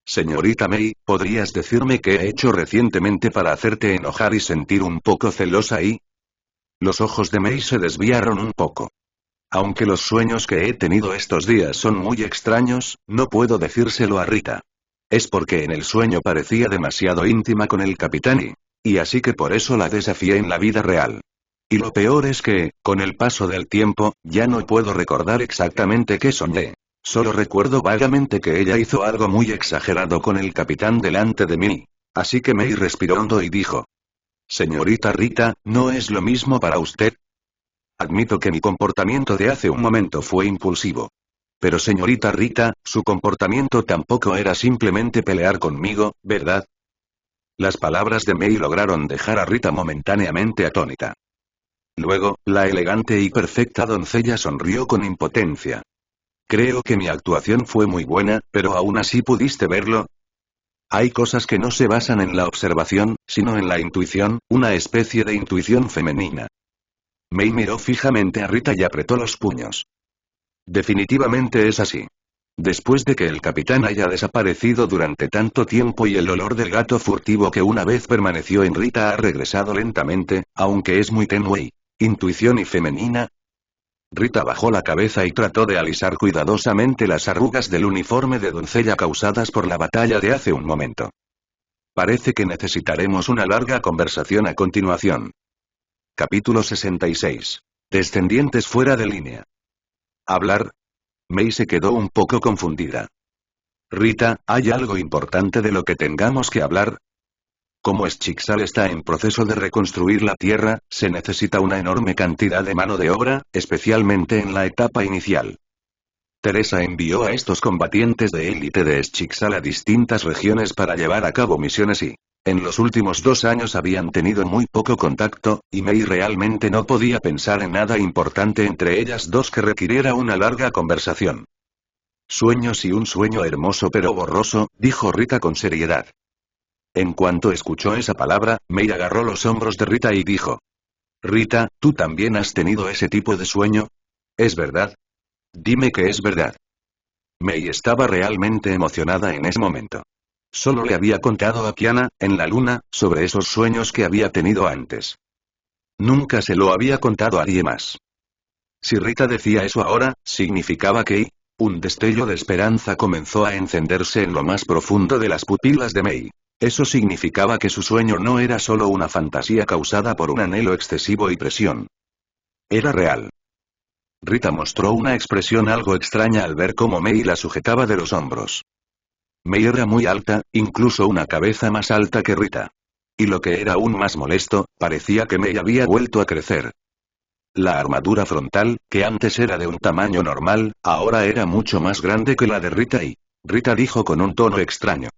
Señorita Mei, ¿podrías decirme qué he hecho recientemente para hacerte enojar y sentir un poco celosa y...? Los ojos de Mei se desviaron un poco. Aunque los sueños que he tenido estos días son muy extraños, no puedo decírselo a Rita. Es porque en el sueño parecía demasiado íntima con el capitán y así que por eso la desafié en la vida real. Y lo peor es que, con el paso del tiempo, ya no puedo recordar exactamente qué soñé. Solo recuerdo vagamente que ella hizo algo muy exagerado con el capitán delante de mí. Así que Mei respiró hondo y dijo. Señorita Rita, ¿no es lo mismo para usted? Admito que mi comportamiento de hace un momento fue impulsivo. Pero señorita Rita, su comportamiento tampoco era simplemente pelear conmigo, ¿verdad? Las palabras de Mei lograron dejar a Rita momentáneamente atónita. Luego, la elegante y perfecta doncella sonrió con impotencia. Creo que mi actuación fue muy buena, pero aún así pudiste verlo. Hay cosas que no se basan en la observación, sino en la intuición, una especie de intuición femenina. Mei miró fijamente a Rita y apretó los puños. Definitivamente es así. Después de que el capitán haya desaparecido durante tanto tiempo y el olor del gato furtivo que una vez permaneció en Rita ha regresado lentamente, aunque es muy tenue. ¿Intuición y femenina? Rita bajó la cabeza y trató de alisar cuidadosamente las arrugas del uniforme de doncella causadas por la batalla de hace un momento. Parece que necesitaremos una larga conversación a continuación. Capítulo 66. Descendientes fuera de línea. ¿Hablar? Mei se quedó un poco confundida. Rita, ¿hay algo importante de lo que tengamos que hablar? Como Schicksal está en proceso de reconstruir la Tierra, se necesita una enorme cantidad de mano de obra, especialmente en la etapa inicial. Teresa envió a estos combatientes de élite de Schicksal a distintas regiones para llevar a cabo misiones y, en los últimos 2 años habían tenido muy poco contacto, y Mei realmente no podía pensar en nada importante entre ellas dos que requiriera una larga conversación. Sueños y un sueño hermoso pero borroso, dijo Rita con seriedad. En cuanto escuchó esa palabra, Mei agarró los hombros de Rita y dijo. Rita, ¿tú también has tenido ese tipo de sueño? ¿Es verdad? Dime que es verdad. Mei estaba realmente emocionada en ese momento. Solo le había contado a Kiana, en la luna, sobre esos sueños que había tenido antes. Nunca se lo había contado a nadie más. Si Rita decía eso ahora, significaba que... Un destello de esperanza comenzó a encenderse en lo más profundo de las pupilas de Mei. Eso significaba que su sueño no era solo una fantasía causada por un anhelo excesivo y presión. Era real. Rita mostró una expresión algo extraña al ver cómo Mei la sujetaba de los hombros. Mei era muy alta, incluso una cabeza más alta que Rita. Y lo que era aún más molesto, parecía que Mei había vuelto a crecer. La armadura frontal, que antes era de un tamaño normal, ahora era mucho más grande que la de Rita y... Rita dijo con un tono extraño.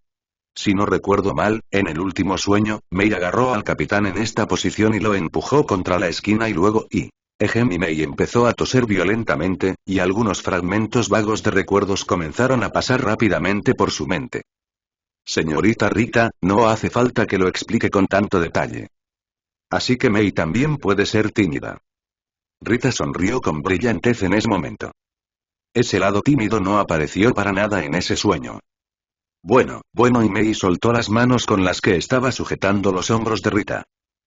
Si no recuerdo mal, en el último sueño, Mei agarró al capitán en esta posición y lo empujó contra la esquina y luego y Mei empezó a toser violentamente, y algunos fragmentos vagos de recuerdos comenzaron a pasar rápidamente por su mente. Señorita Rita, no hace falta que lo explique con tanto detalle. Así que Mei también puede ser tímida. Rita sonrió con brillantez en ese momento. Ese lado tímido no apareció para nada en ese sueño. Bueno, y Mei soltó las manos con las que estaba sujetando los hombros de Rita.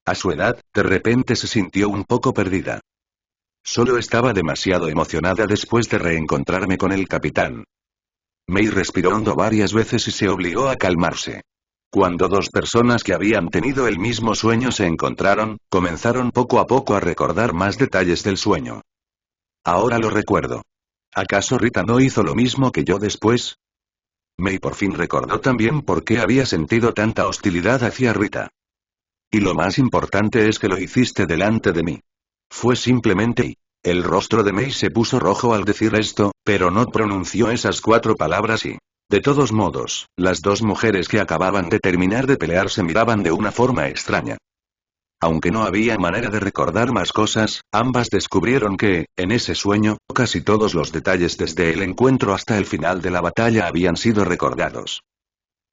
A su edad, de repente se sintió un poco perdida. Solo estaba demasiado emocionada después de reencontrarme con el capitán. Mei respiró hondo varias veces y se obligó a calmarse. Cuando dos personas que habían tenido el mismo sueño se encontraron, comenzaron poco a poco a recordar más detalles del sueño. Ahora lo recuerdo. ¿Acaso Rita no hizo lo mismo que yo después? Mei por fin recordó también por qué había sentido tanta hostilidad hacia Rita. Y lo más importante es que lo hiciste delante de mí. Fue simplemente y... El rostro de Mei se puso rojo al decir esto, pero no pronunció esas 4 palabras y... De todos modos, las dos mujeres que acababan de terminar de pelear se miraban de una forma extraña. Aunque no había manera de recordar más cosas, ambas descubrieron que, en ese sueño, casi todos los detalles desde el encuentro hasta el final de la batalla habían sido recordados.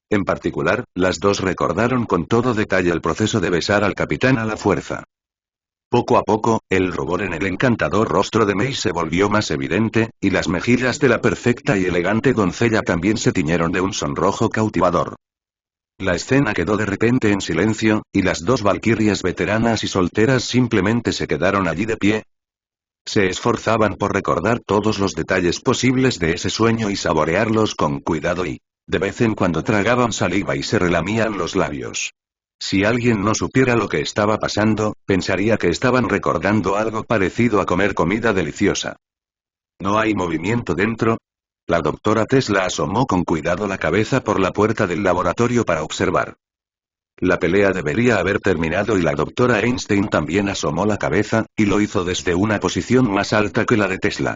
En particular, las dos recordaron con todo detalle el proceso de besar al capitán a la fuerza. Poco a poco, el rubor en el encantador rostro de Mei se volvió más evidente, y las mejillas de la perfecta y elegante doncella también se tiñeron de un sonrojo cautivador. La escena quedó de repente en silencio, y las dos valquirias veteranas y solteras simplemente se quedaron allí de pie. Se esforzaban por recordar todos los detalles posibles de ese sueño y saborearlos con cuidado y, de vez en cuando tragaban saliva y se relamían los labios. Si alguien no supiera lo que estaba pasando, pensaría que estaban recordando algo parecido a comer comida deliciosa. ¿No hay movimiento dentro? La doctora Tesla asomó con cuidado la cabeza por la puerta del laboratorio para observar. La pelea debería haber terminado y la doctora Einstein también asomó la cabeza, y lo hizo desde una posición más alta que la de Tesla.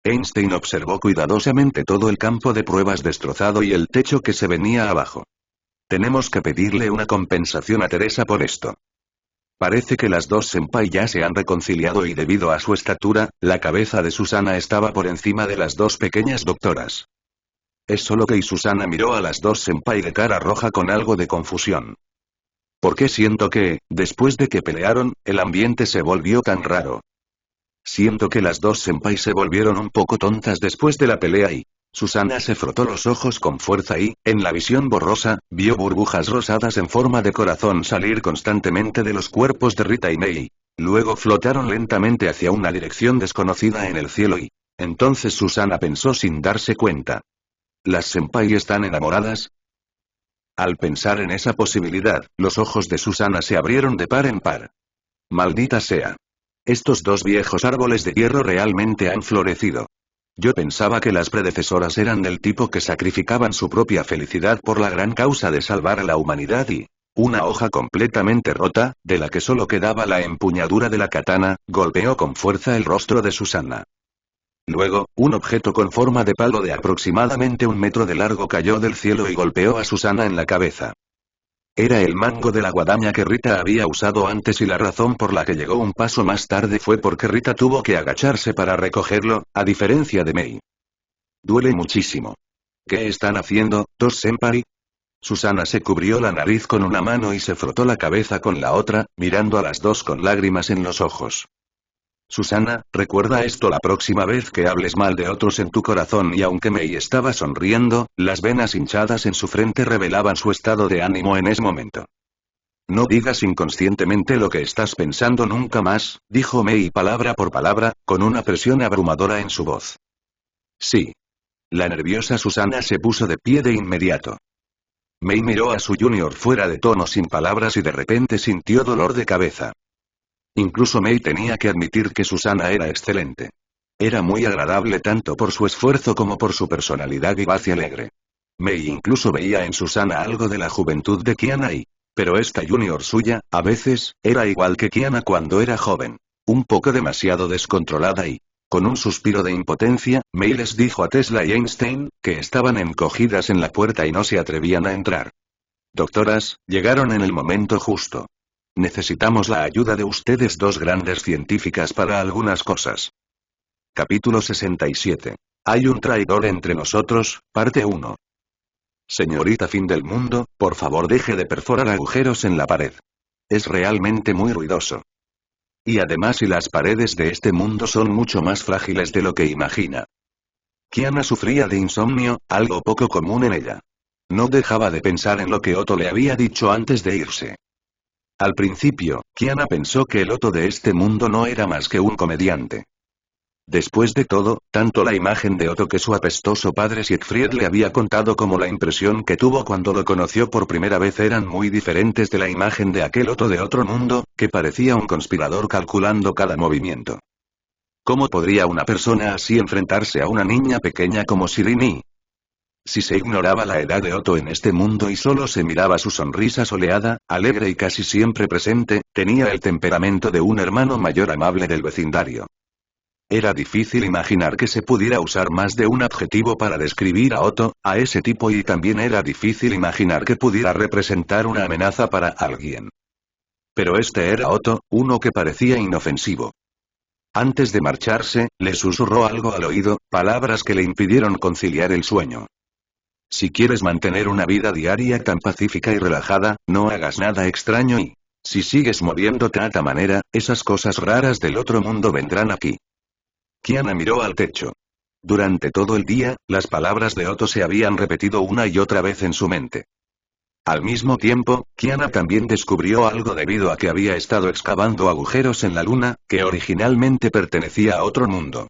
Einstein observó cuidadosamente todo el campo de pruebas destrozado y el techo que se venía abajo. Tenemos que pedirle una compensación a Teresa por esto. Parece que las dos senpai ya se han reconciliado y debido a su estatura, la cabeza de Susana estaba por encima de las dos pequeñas doctoras. Es solo que Susana miró a las dos senpai de cara roja con algo de confusión. ¿Por qué siento que, después de que pelearon, el ambiente se volvió tan raro? Siento que las dos senpai se volvieron un poco tontas después de la pelea y... Susana se frotó los ojos con fuerza y, en la visión borrosa, vio burbujas rosadas en forma de corazón salir constantemente de los cuerpos de Rita y Mei. Luego flotaron lentamente hacia una dirección desconocida en el cielo y... Entonces Susana pensó sin darse cuenta. ¿Las senpai están enamoradas? Al pensar en esa posibilidad, los ojos de Susana se abrieron de par en par. Maldita sea. Estos dos viejos árboles de hierro realmente han florecido. Yo pensaba que las predecesoras eran del tipo que sacrificaban su propia felicidad por la gran causa de salvar a la humanidad y... Una hoja completamente rota, de la que solo quedaba la empuñadura de la katana, golpeó con fuerza el rostro de Susana. Luego, un objeto con forma de palo de aproximadamente 1 metro de largo cayó del cielo y golpeó a Susana en la cabeza. Era el mango de la guadaña que Rita había usado antes y la razón por la que llegó un paso más tarde fue porque Rita tuvo que agacharse para recogerlo, a diferencia de Mei. Duele muchísimo. ¿Qué están haciendo, dos senpai? Susana se cubrió la nariz con una mano y se frotó la cabeza con la otra, mirando a las dos con lágrimas en los ojos. Susana, recuerda esto la próxima vez que hables mal de otros en tu corazón y aunque Mei estaba sonriendo, las venas hinchadas en su frente revelaban su estado de ánimo en ese momento. No digas inconscientemente lo que estás pensando nunca más, dijo Mei palabra por palabra, con una presión abrumadora en su voz. Sí. La nerviosa Susana se puso de pie de inmediato. Mei miró a su junior fuera de tono sin palabras y de repente sintió dolor de cabeza. Incluso Mei tenía que admitir que Susana era excelente. Era muy agradable tanto por su esfuerzo como por su personalidad vivaz y alegre. Mei incluso veía en Susana algo de la juventud de Kiana y... Pero esta junior suya, a veces, era igual que Kiana cuando era joven. Un poco demasiado descontrolada y... Con un suspiro de impotencia, Mei les dijo a Tesla y Einstein, que estaban encogidas en la puerta y no se atrevían a entrar. Doctoras, llegaron en el momento justo. Necesitamos la ayuda de ustedes dos grandes científicas para algunas cosas. Capítulo 67. Hay un traidor entre nosotros, parte 1. Señorita Fin del Mundo, por favor deje de perforar agujeros en la pared. Es realmente muy ruidoso. Y además y las paredes de este mundo son mucho más frágiles de lo que imagina. Kiana sufría de insomnio, algo poco común en ella. No dejaba de pensar en lo que Otto le había dicho antes de irse. Al principio, Kiana pensó que el Otto de este mundo no era más que un comediante. Después de todo, tanto la imagen de Otto que su apestoso padre Siegfried le había contado como la impresión que tuvo cuando lo conoció por primera vez eran muy diferentes de la imagen de aquel Otto de otro mundo, que parecía un conspirador calculando cada movimiento. ¿Cómo podría una persona así enfrentarse a una niña pequeña como Shirini? Si se ignoraba la edad de Otto en este mundo y solo se miraba su sonrisa soleada, alegre y casi siempre presente, tenía el temperamento de un hermano mayor amable del vecindario. Era difícil imaginar que se pudiera usar más de un adjetivo para describir a Otto, a ese tipo y también era difícil imaginar que pudiera representar una amenaza para alguien. Pero este era Otto, uno que parecía inofensivo. Antes de marcharse, le susurró algo al oído, palabras que le impidieron conciliar el sueño. Si quieres mantener una vida diaria tan pacífica y relajada, no hagas nada extraño y... Si sigues moviéndote de esta manera, esas cosas raras del otro mundo vendrán aquí. Kiana miró al techo. Durante todo el día, las palabras de Otto se habían repetido una y otra vez en su mente. Al mismo tiempo, Kiana también descubrió algo debido a que había estado excavando agujeros en la luna, que originalmente pertenecía a otro mundo.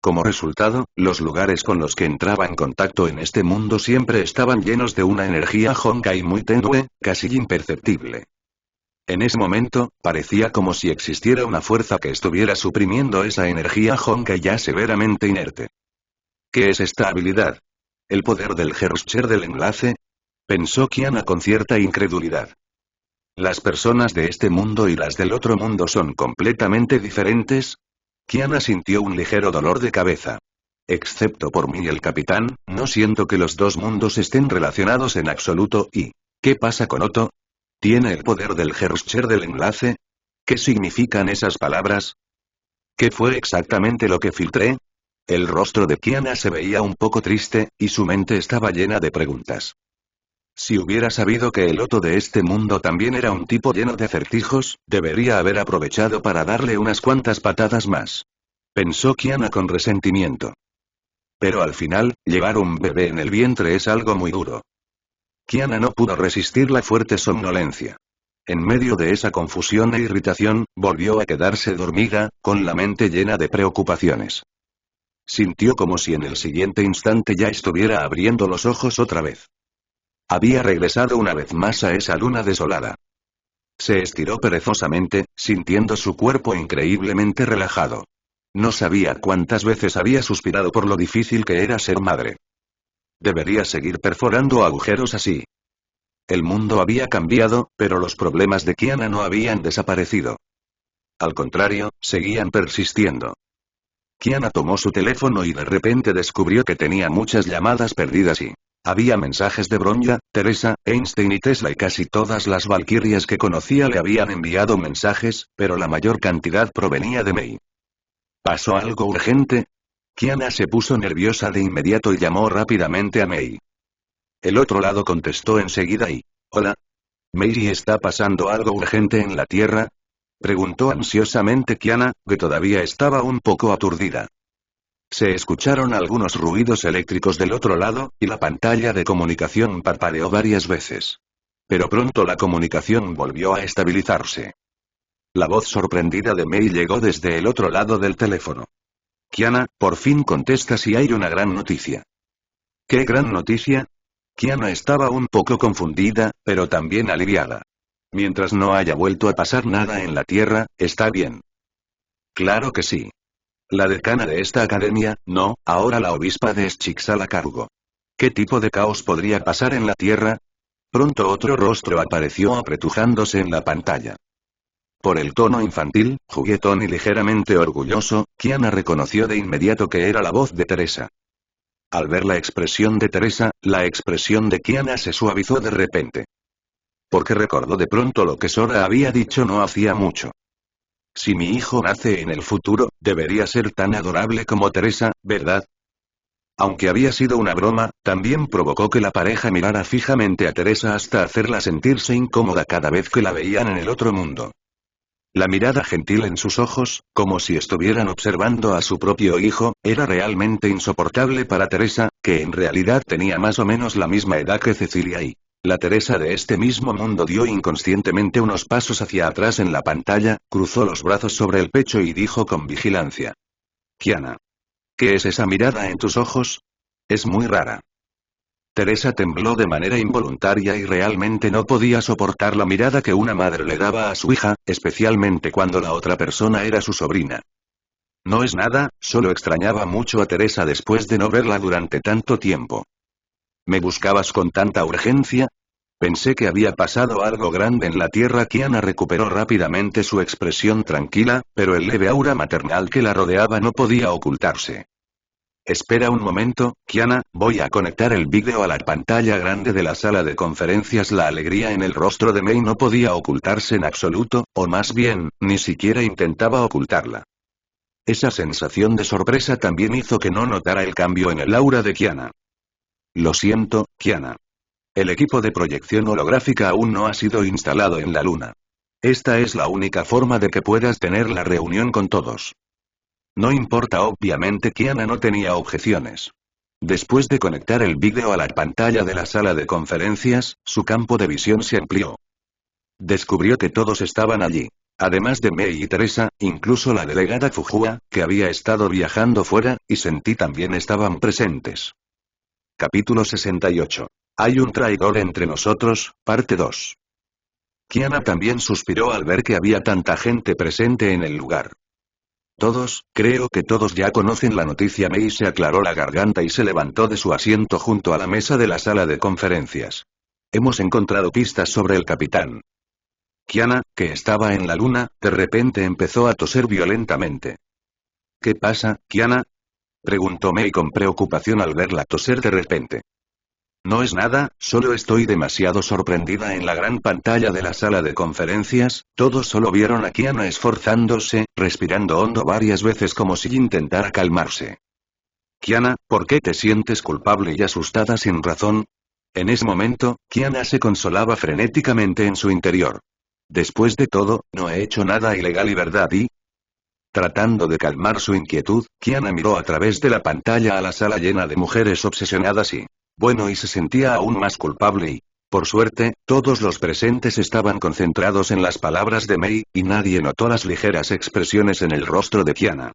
Como resultado, los lugares con los que entraba en contacto en este mundo siempre estaban llenos de una energía Honkai muy tenue, casi imperceptible. En ese momento, parecía como si existiera una fuerza que estuviera suprimiendo esa energía Honkai ya severamente inerte. ¿Qué es esta habilidad? ¿El poder del Gerscher del enlace? Pensó Kiana con cierta incredulidad. ¿Las personas de este mundo y las del otro mundo son completamente diferentes? Kiana sintió un ligero dolor de cabeza. Excepto por mí y el capitán, no siento que los dos mundos estén relacionados en absoluto y... ¿Qué pasa con Otto? ¿Tiene el poder del Herrscher del enlace? ¿Qué significan esas palabras? ¿Qué fue exactamente lo que filtré? El rostro de Kiana se veía un poco triste, y su mente estaba llena de preguntas. Si hubiera sabido que el Otto de este mundo también era un tipo lleno de acertijos, debería haber aprovechado para darle unas cuantas patadas más. Pensó Kiana con resentimiento. Pero al final, llevar un bebé en el vientre es algo muy duro. Kiana no pudo resistir la fuerte somnolencia. En medio de esa confusión e irritación, volvió a quedarse dormida, con la mente llena de preocupaciones. Sintió como si en el siguiente instante ya estuviera abriendo los ojos otra vez. Había regresado una vez más a esa luna desolada. Se estiró perezosamente, sintiendo su cuerpo increíblemente relajado. No sabía cuántas veces había suspirado por lo difícil que era ser madre. Debería seguir perforando agujeros así. El mundo había cambiado, pero los problemas de Kiana no habían desaparecido. Al contrario, seguían persistiendo. Kiana tomó su teléfono y de repente descubrió que tenía muchas llamadas perdidas y... había mensajes de Bronja, Teresa, Einstein y Tesla y casi todas las valquirias que conocía le habían enviado mensajes, pero la mayor cantidad provenía de Mei. ¿Pasó algo urgente? Kiana se puso nerviosa de inmediato y llamó rápidamente a Mei. El otro lado contestó enseguida y... Hola. ¿Mei, está pasando algo urgente en la Tierra? Preguntó ansiosamente Kiana, que todavía estaba un poco aturdida. Se escucharon algunos ruidos eléctricos del otro lado, y la pantalla de comunicación parpadeó varias veces. Pero pronto la comunicación volvió a estabilizarse. La voz sorprendida de Mei llegó desde el otro lado del teléfono. Kiana, por fin contesta si hay una gran noticia. ¿Qué gran noticia? Kiana estaba un poco confundida, pero también aliviada. Mientras no haya vuelto a pasar nada en la Tierra, está bien. Claro que sí. La decana de esta academia, no, ahora la obispa de Schixal a cargo. ¿Qué tipo de caos podría pasar en la Tierra? Pronto otro rostro apareció apretujándose en la pantalla. Por el tono infantil, juguetón y ligeramente orgulloso, Kiana reconoció de inmediato que era la voz de Teresa. Al ver la expresión de Teresa, la expresión de Kiana se suavizó de repente. Porque recordó de pronto lo que Sora había dicho no hacía mucho. Si mi hijo nace en el futuro, debería ser tan adorable como Teresa, ¿verdad? Aunque había sido una broma, también provocó que la pareja mirara fijamente a Teresa hasta hacerla sentirse incómoda cada vez que la veían en el otro mundo. La mirada gentil en sus ojos, como si estuvieran observando a su propio hijo, era realmente insoportable para Teresa, que en realidad tenía más o menos la misma edad que Cecilia y... La Teresa de este mismo mundo dio inconscientemente unos pasos hacia atrás en la pantalla, cruzó los brazos sobre el pecho y dijo con vigilancia. Kiana. ¿Qué es esa mirada en tus ojos? Es muy rara. Teresa tembló de manera involuntaria y realmente no podía soportar la mirada que una madre le daba a su hija, especialmente cuando la otra persona era su sobrina. No es nada, solo extrañaba mucho a Teresa después de no verla durante tanto tiempo. ¿Me buscabas con tanta urgencia? Pensé que había pasado algo grande en la Tierra. Kiana recuperó rápidamente su expresión tranquila, pero el leve aura maternal que la rodeaba no podía ocultarse. Espera un momento, Kiana, voy a conectar el vídeo a la pantalla grande de la sala de conferencias. La alegría en el rostro de Mei no podía ocultarse en absoluto, o más bien, ni siquiera intentaba ocultarla. Esa sensación de sorpresa también hizo que no notara el cambio en el aura de Kiana. Lo siento, Kiana. El equipo de proyección holográfica aún no ha sido instalado en la luna. Esta es la única forma de que puedas tener la reunión con todos. No importa, obviamente Kiana no tenía objeciones. Después de conectar el vídeo a la pantalla de la sala de conferencias, su campo de visión se amplió. Descubrió que todos estaban allí. Además de Mei y Teresa, incluso la delegada Fujua, que había estado viajando fuera, y Senti también estaban presentes. Capítulo 68. Hay un traidor entre nosotros, parte 2. Kiana también suspiró al ver que había tanta gente presente en el lugar. Todos, creo que todos ya conocen la noticia. Mei se aclaró la garganta y se levantó de su asiento junto a la mesa de la sala de conferencias. Hemos encontrado pistas sobre el capitán. Kiana, que estaba en la luna, de repente empezó a toser violentamente. ¿Qué pasa, Kiana? Preguntó Mei con preocupación al verla toser de repente. No es nada, solo estoy demasiado sorprendida. En la gran pantalla de la sala de conferencias, todos solo vieron a Kiana esforzándose, respirando hondo varias veces como si intentara calmarse. Kiana, ¿por qué te sientes culpable y asustada sin razón? En ese momento, Kiana se consolaba frenéticamente en su interior. Después de todo, no he hecho nada ilegal y verdad y... Tratando de calmar su inquietud, Kiana miró a través de la pantalla a la sala llena de mujeres obsesionadas y... Bueno, y se sentía aún más culpable y... Por suerte, todos los presentes estaban concentrados en las palabras de Mei, y nadie notó las ligeras expresiones en el rostro de Kiana.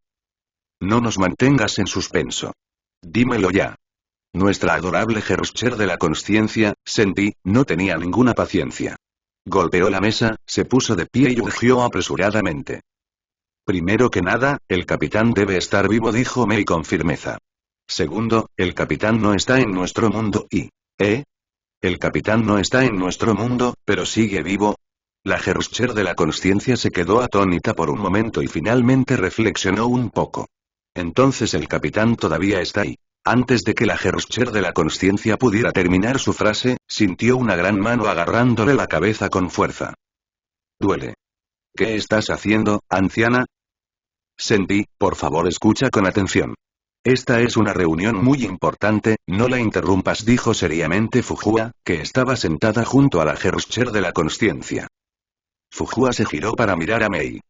No nos mantengas en suspenso. Dímelo ya. Nuestra adorable Gerscher de la consciencia, Senti, no tenía ninguna paciencia. Golpeó la mesa, se puso de pie y urgió apresuradamente. Primero que nada, el capitán debe estar vivo, dijo Mei con firmeza. Segundo, el capitán no está en nuestro mundo y... El capitán no está en nuestro mundo, pero sigue vivo. La Gerscher de la consciencia se quedó atónita por un momento y finalmente reflexionó un poco. Entonces el capitán todavía está ahí. Antes de que la Gerscher de la consciencia pudiera terminar su frase, sintió una gran mano agarrándole la cabeza con fuerza. Duele. ¿Qué estás haciendo, anciana? Senti, por favor escucha con atención. Esta es una reunión muy importante, no la interrumpas, dijo seriamente Fujua, que estaba sentada junto a la Gerscher de la consciencia. Fujua se giró para mirar a Mei.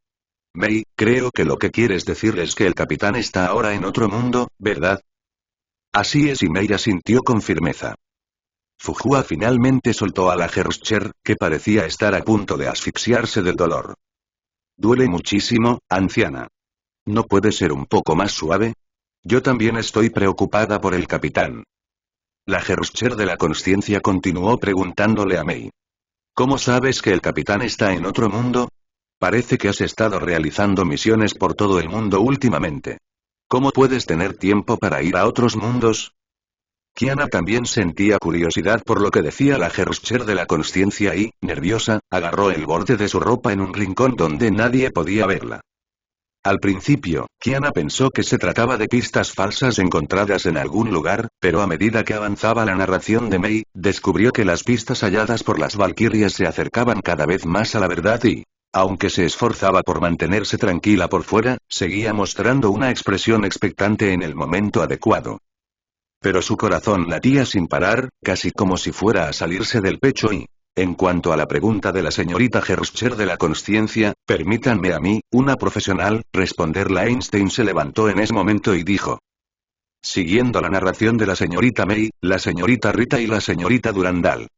Mei, creo que lo que quieres decir es que el capitán está ahora en otro mundo, ¿verdad? Así es, y Mei asintió con firmeza. Fujua finalmente soltó a la Gerscher, que parecía estar a punto de asfixiarse del dolor. Duele muchísimo, anciana. ¿No puede ser un poco más suave? Yo también estoy preocupada por el capitán. La Gerscher de la consciencia continuó preguntándole a Mei. ¿Cómo sabes que el capitán está en otro mundo? Parece que has estado realizando misiones por todo el mundo últimamente. ¿Cómo puedes tener tiempo para ir a otros mundos? Kiana también sentía curiosidad por lo que decía la Gerscher de la consciencia y, nerviosa, agarró el borde de su ropa en un rincón donde nadie podía verla. Al principio, Kiana pensó que se trataba de pistas falsas encontradas en algún lugar, pero a medida que avanzaba la narración de Mei, descubrió que las pistas halladas por las valquirias se acercaban cada vez más a la verdad y, aunque se esforzaba por mantenerse tranquila por fuera, seguía mostrando una expresión expectante en el momento adecuado. Pero su corazón latía sin parar, casi como si fuera a salirse del pecho y... En cuanto a la pregunta de la señorita Gerscher de la consciencia, permítanme a mí, una profesional, responderla. Einstein se levantó en ese momento y dijo. Siguiendo la narración de la señorita Mei, la señorita Rita y la señorita Durandal.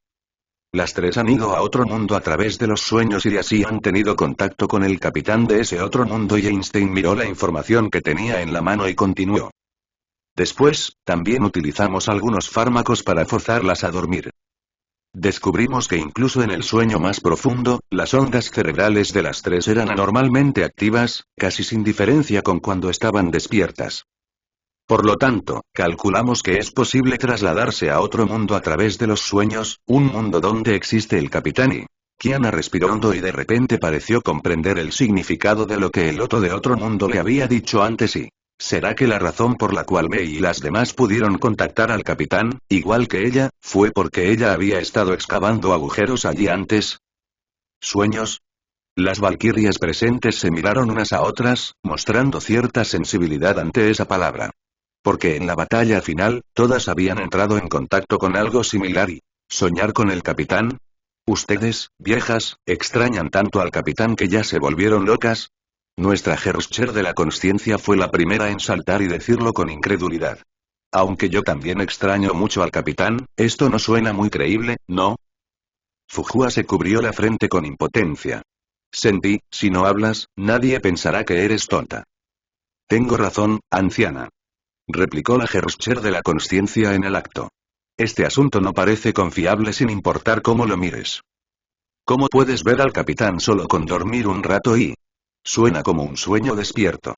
Las tres han ido a otro mundo a través de los sueños y así han tenido contacto con el capitán de ese otro mundo, y Einstein miró la información que tenía en la mano y continuó. Después, también utilizamos algunos fármacos para forzarlas a dormir. Descubrimos que incluso en el sueño más profundo, las ondas cerebrales de las tres eran anormalmente activas, casi sin diferencia con cuando estaban despiertas. Por lo tanto, calculamos que es posible trasladarse a otro mundo a través de los sueños, un mundo donde existe el capitán y... Kiana respiró hondo y de repente pareció comprender el significado de lo que el otro de otro mundo le había dicho antes y... ¿Será que la razón por la cual Mei y las demás pudieron contactar al capitán, igual que ella, fue porque ella había estado excavando agujeros allí antes? ¿Sueños? Las valquirias presentes se miraron unas a otras, mostrando cierta sensibilidad ante esa palabra. Porque en la batalla final, todas habían entrado en contacto con algo similar y... ¿Soñar con el capitán? ¿Ustedes, viejas, extrañan tanto al capitán que ya se volvieron locas? Nuestra Gerscher de la consciencia fue la primera en saltar y decirlo con incredulidad. Aunque yo también extraño mucho al capitán, esto no suena muy creíble, ¿no? Fujua se cubrió la frente con impotencia. Senti, si no hablas, nadie pensará que eres tonta. Tengo razón, anciana. Replicó la Gerscher de la consciencia en el acto. Este asunto no parece confiable sin importar cómo lo mires. ¿Cómo puedes ver al capitán solo con dormir un rato y... Suena como un sueño despierto.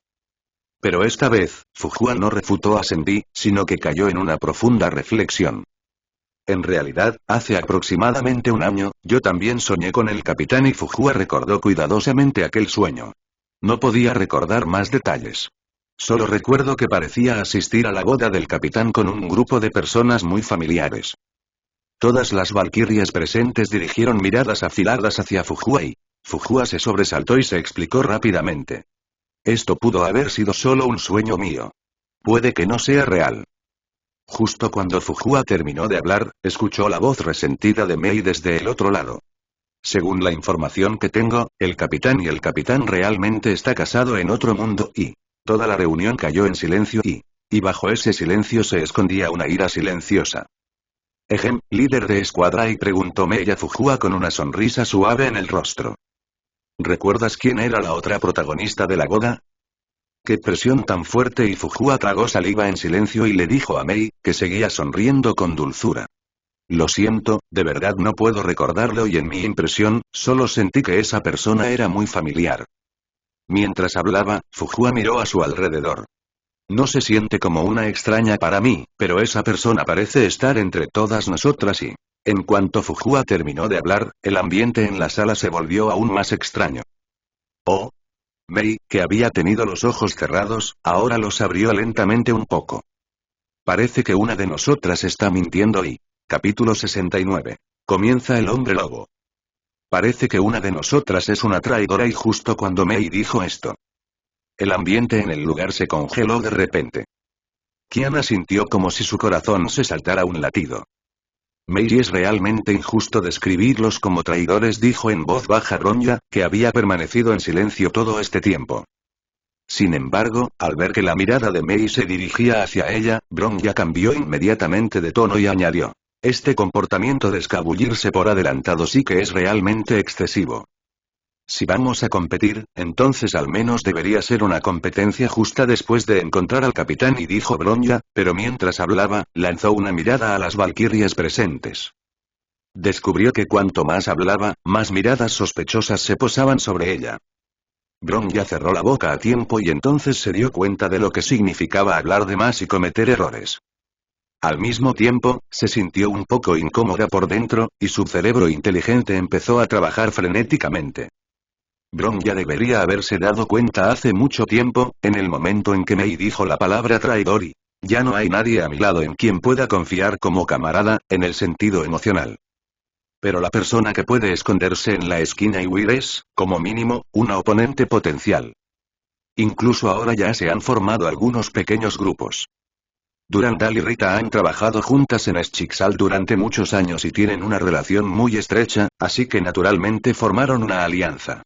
Pero esta vez, Fujua no refutó a Senbi, sino que cayó en una profunda reflexión. En realidad, hace aproximadamente un año, yo también soñé con el capitán y Fujua recordó cuidadosamente aquel sueño. No podía recordar más detalles. Solo recuerdo que parecía asistir a la boda del capitán con un grupo de personas muy familiares. Todas las valquirias presentes dirigieron miradas afiladas hacia Fujua y Fujua se sobresaltó y se explicó rápidamente. Esto pudo haber sido solo un sueño mío. Puede que no sea real. Justo cuando Fujua terminó de hablar, escuchó la voz resentida de Mei desde el otro lado. Según la información que tengo, el capitán realmente está casado en otro mundo y... Toda la reunión cayó en silencio y bajo ese silencio se escondía una ira silenciosa. Ejem, líder de escuadra, y preguntó Mei a Fujua con una sonrisa suave en el rostro. ¿Recuerdas quién era la otra protagonista de la boda? ¡Qué presión tan fuerte! Y Fujua tragó saliva en silencio y le dijo a Mei, que seguía sonriendo con dulzura. Lo siento, de verdad no puedo recordarlo y en mi impresión, solo sentí que esa persona era muy familiar. Mientras hablaba, Fujua miró a su alrededor. No se siente como una extraña para mí, pero esa persona parece estar entre todas nosotras y... En cuanto Fujua terminó de hablar, el ambiente en la sala se volvió aún más extraño. Oh. Mei, que había tenido los ojos cerrados, ahora los abrió lentamente un poco. Parece que una de nosotras está mintiendo y... Capítulo 69. Comienza el hombre lobo. Parece que una de nosotras es una traidora y justo cuando Mei dijo esto. El ambiente en el lugar se congeló de repente. Kiana sintió como si su corazón se saltara un latido. Mei, es realmente injusto describirlos como traidores, dijo en voz baja Bronya, que había permanecido en silencio todo este tiempo. Sin embargo, al ver que la mirada de Mei se dirigía hacia ella, Bronya cambió inmediatamente de tono y añadió. Este comportamiento de escabullirse por adelantado sí que es realmente excesivo. Si vamos a competir, entonces al menos debería ser una competencia justa después de encontrar al capitán, y dijo Bronya, pero mientras hablaba, lanzó una mirada a las valquirias presentes. Descubrió que cuanto más hablaba, más miradas sospechosas se posaban sobre ella. Bronya cerró la boca a tiempo y entonces se dio cuenta de lo que significaba hablar de más y cometer errores. Al mismo tiempo, se sintió un poco incómoda por dentro, y su cerebro inteligente empezó a trabajar frenéticamente. Bronya debería haberse dado cuenta hace mucho tiempo, en el momento en que Mei dijo la palabra traidor y... Ya no hay nadie a mi lado en quien pueda confiar como camarada, en el sentido emocional. Pero la persona que puede esconderse en la esquina y huir es, como mínimo, una oponente potencial. Incluso ahora ya se han formado algunos pequeños grupos. Durandal y Rita han trabajado juntas en Schicksal durante muchos años y tienen una relación muy estrecha, así que naturalmente formaron una alianza.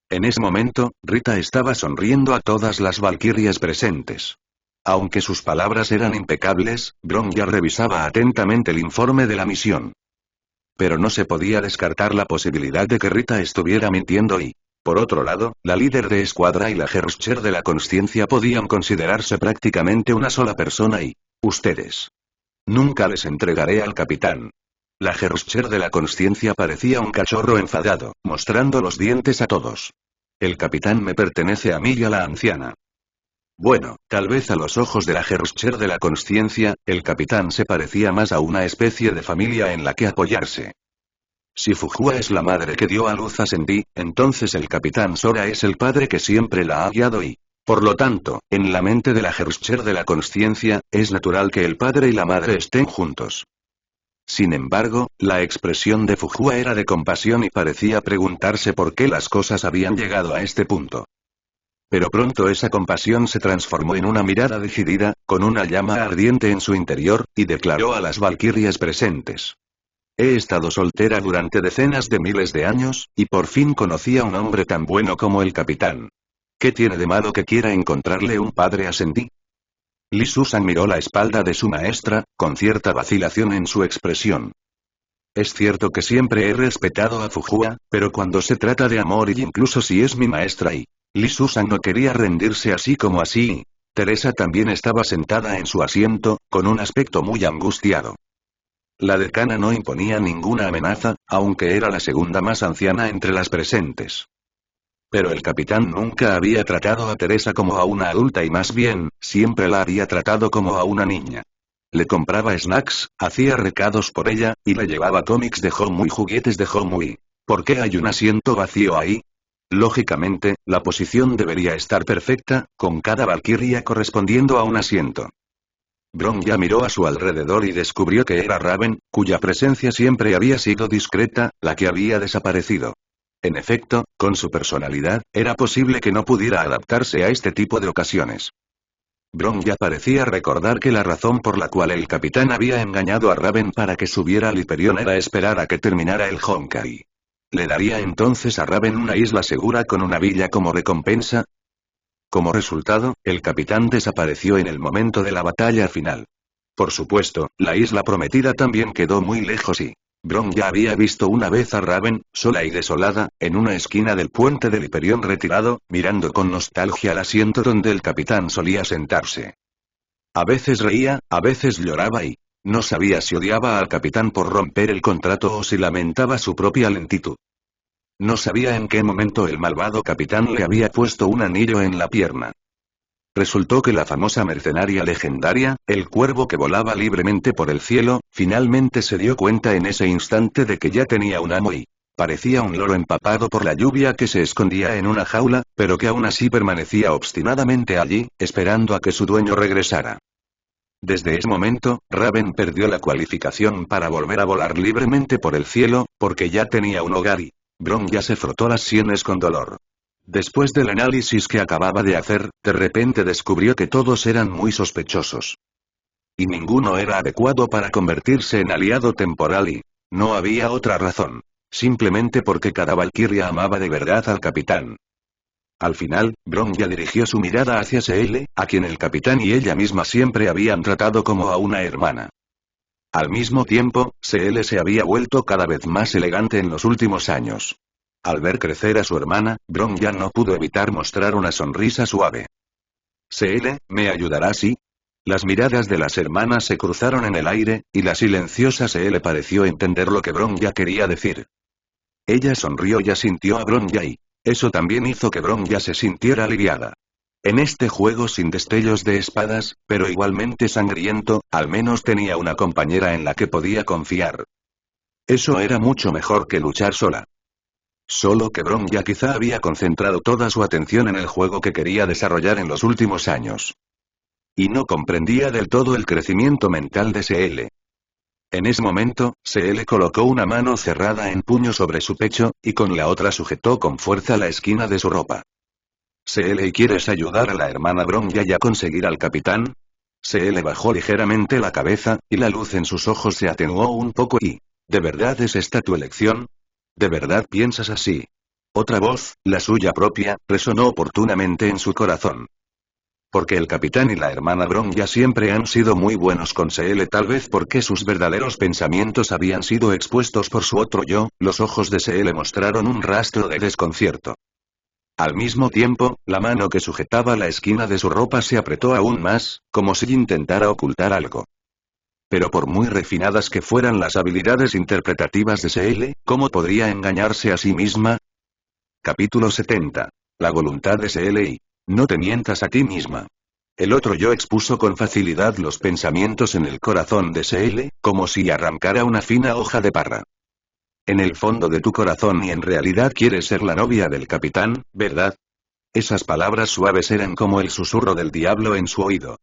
En ese momento, Rita estaba sonriendo a todas las valquirias presentes. Aunque sus palabras eran impecables, Bronya revisaba atentamente el informe de la misión. Pero no se podía descartar la posibilidad de que Rita estuviera mintiendo y, por otro lado, la líder de escuadra y la Herrscher de la Consciencia podían considerarse prácticamente una sola persona y... Ustedes. Nunca les entregaré al capitán. La Herrscher de la Consciencia parecía un cachorro enfadado, mostrando los dientes a todos. El capitán me pertenece a mí y a la anciana. Bueno, tal vez a los ojos de la Herrscher de la Consciencia, el capitán se parecía más a una especie de familia en la que apoyarse. Si Fujua es la madre que dio a luz a Senbi, entonces el capitán Sora es el padre que siempre la ha guiado y... Por lo tanto, en la mente de la Herrscher de la Consciencia, es natural que el padre y la madre estén juntos. Sin embargo, la expresión de Fujua era de compasión y parecía preguntarse por qué las cosas habían llegado a este punto. Pero pronto esa compasión se transformó en una mirada decidida, con una llama ardiente en su interior, y declaró a las valquirias presentes. He estado soltera durante decenas de miles de años, y por fin conocí a un hombre tan bueno como el capitán. ¿Qué tiene de malo que quiera encontrarle un padre a Senbi? Lee Susan miró la espalda de su maestra, con cierta vacilación en su expresión. Es cierto que siempre he respetado a Fujua, pero cuando se trata de amor y incluso si es mi maestra y... Lee Susan no quería rendirse así como así y... Teresa también estaba sentada en su asiento, con un aspecto muy angustiado. La decana no imponía ninguna amenaza, aunque era la segunda más anciana entre las presentes. Pero el capitán nunca había tratado a Teresa como a una adulta y más bien, siempre la había tratado como a una niña. Le compraba snacks, hacía recados por ella, y le llevaba cómics de Homo y juguetes de Homo y... ¿Por qué hay un asiento vacío ahí? Lógicamente, la posición debería estar perfecta, con cada valquiria correspondiendo a un asiento. Bron ya miró a su alrededor y descubrió que era Raven, cuya presencia siempre había sido discreta, la que había desaparecido. En efecto, con su personalidad, era posible que no pudiera adaptarse a este tipo de ocasiones. Bron ya parecía recordar que la razón por la cual el capitán había engañado a Raven para que subiera al Hyperion era esperar a que terminara el Honkai. ¿Le daría entonces a Raven una isla segura con una villa como recompensa? Como resultado, el capitán desapareció en el momento de la batalla final. Por supuesto, la isla prometida también quedó muy lejos y... Bron ya había visto una vez a Raven, sola y desolada, en una esquina del puente del Hyperion retirado, mirando con nostalgia al asiento donde el capitán solía sentarse. A veces reía, a veces lloraba y... no sabía si odiaba al capitán por romper el contrato o si lamentaba su propia lentitud. No sabía en qué momento el malvado capitán le había puesto un anillo en la pierna. Resultó que la famosa mercenaria legendaria, el cuervo que volaba libremente por el cielo, finalmente se dio cuenta en ese instante de que ya tenía un amo y... parecía un loro empapado por la lluvia que se escondía en una jaula, pero que aún así permanecía obstinadamente allí, esperando a que su dueño regresara. Desde ese momento, Raven perdió la cualificación para volver a volar libremente por el cielo, porque ya tenía un hogar y... Bron ya se frotó las sienes con dolor. Después del análisis que acababa de hacer, de repente descubrió que todos eran muy sospechosos. Y ninguno era adecuado para convertirse en aliado temporal y... no había otra razón. Simplemente porque cada valquiria amaba de verdad al capitán. Al final, Bron ya dirigió su mirada hacia Seele, a quien el capitán y ella misma siempre habían tratado como a una hermana. Al mismo tiempo, Seele se había vuelto cada vez más elegante en los últimos años. Al ver crecer a su hermana, Bron ya no pudo evitar mostrar una sonrisa suave. Seele, ¿me ayudarás sí? Las miradas de las hermanas se cruzaron en el aire, y la silenciosa Seele pareció entender lo que Bron ya quería decir. Ella sonrió y asintió a Bron ya y... eso también hizo que Bron ya se sintiera aliviada. En este juego sin destellos de espadas, pero igualmente sangriento, al menos tenía una compañera en la que podía confiar. Eso era mucho mejor que luchar sola. Solo que Bron ya quizá había concentrado toda su atención en el juego que quería desarrollar en los últimos años. Y no comprendía del todo el crecimiento mental de Seele. En ese momento, Seele colocó una mano cerrada en puño sobre su pecho, y con la otra sujetó con fuerza la esquina de su ropa. Seele, ¿quieres ayudar a la hermana Bron ya a conseguir al capitán? Seele bajó ligeramente la cabeza, y la luz en sus ojos se atenuó un poco y... ¿de verdad es esta tu elección? ¿De verdad piensas así? Otra voz, la suya propia, resonó oportunamente en su corazón. Porque el capitán y la hermana Bron ya siempre han sido muy buenos con Seele, tal vez porque sus verdaderos pensamientos habían sido expuestos por su otro yo, los ojos de Seele mostraron un rastro de desconcierto. Al mismo tiempo, la mano que sujetaba la esquina de su ropa se apretó aún más, como si intentara ocultar algo. Pero por muy refinadas que fueran las habilidades interpretativas de Seele, ¿cómo podría engañarse a sí misma? Capítulo 70. La voluntad de Seele y... no te mientas a ti misma. El otro yo expuso con facilidad los pensamientos en el corazón de Seele, como si arrancara una fina hoja de parra. En el fondo de tu corazón y en realidad quieres ser la novia del capitán, ¿verdad? Esas palabras suaves eran como el susurro del diablo en su oído.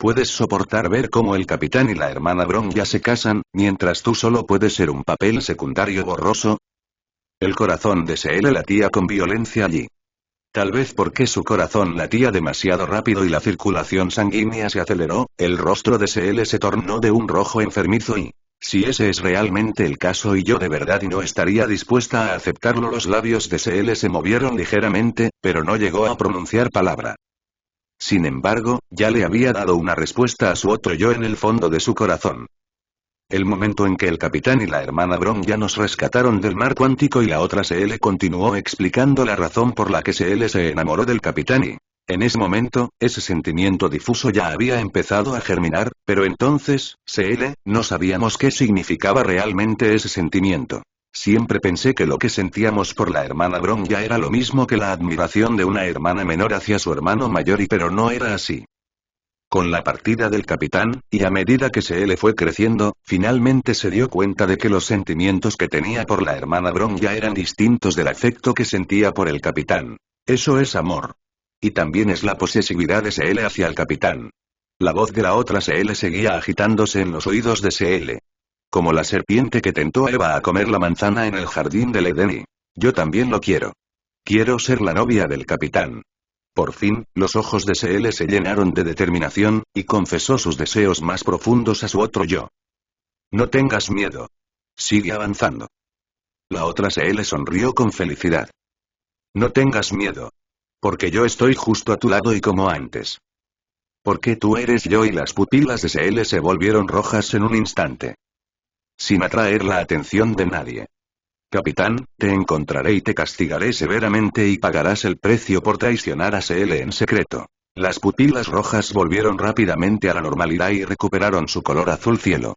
Puedes soportar ver cómo el capitán y la hermana Bron ya se casan, mientras tú solo puedes ser un papel secundario borroso. El corazón de Seele latía con violencia allí. Tal vez porque su corazón latía demasiado rápido y la circulación sanguínea se aceleró, el rostro de Seele se tornó de un rojo enfermizo y... si ese es realmente el caso y yo de verdad no estaría dispuesta a aceptarlo, los labios de Seele se movieron ligeramente, pero no llegó a pronunciar palabra. Sin embargo, ya le había dado una respuesta a su otro yo en el fondo de su corazón. El momento en que el capitán y la hermana Bron ya nos rescataron del mar cuántico y la otra Seele continuó explicando la razón por la que Seele se enamoró del capitán y... en ese momento, ese sentimiento difuso ya había empezado a germinar, pero entonces, Seele, no sabíamos qué significaba realmente ese sentimiento. Siempre pensé que lo que sentíamos por la hermana Bron ya era lo mismo que la admiración de una hermana menor hacia su hermano mayor pero no era así. Con la partida del capitán, y a medida que SL fue creciendo, finalmente se dio cuenta de que los sentimientos que tenía por la hermana Bronya eran distintos del afecto que sentía por el capitán. Eso es amor. Y también es la posesividad de SL hacia el capitán. La voz de la otra SL seguía agitándose en los oídos de SL. Como la serpiente que tentó a Eva a comer la manzana en el jardín del Edén y... Yo también lo quiero. Quiero ser la novia del capitán. Por fin, los ojos de SL se llenaron de determinación, y confesó sus deseos más profundos a su otro yo. No tengas miedo. Sigue avanzando. La otra SL sonrió con felicidad. No tengas miedo. Porque yo estoy justo a tu lado y como antes. Porque tú eres yo, y las pupilas de SL se volvieron rojas en un instante. Sin atraer la atención de nadie. Capitán, te encontraré y te castigaré severamente y pagarás el precio por traicionar a SL en secreto. Las pupilas rojas volvieron rápidamente a la normalidad y recuperaron su color azul cielo.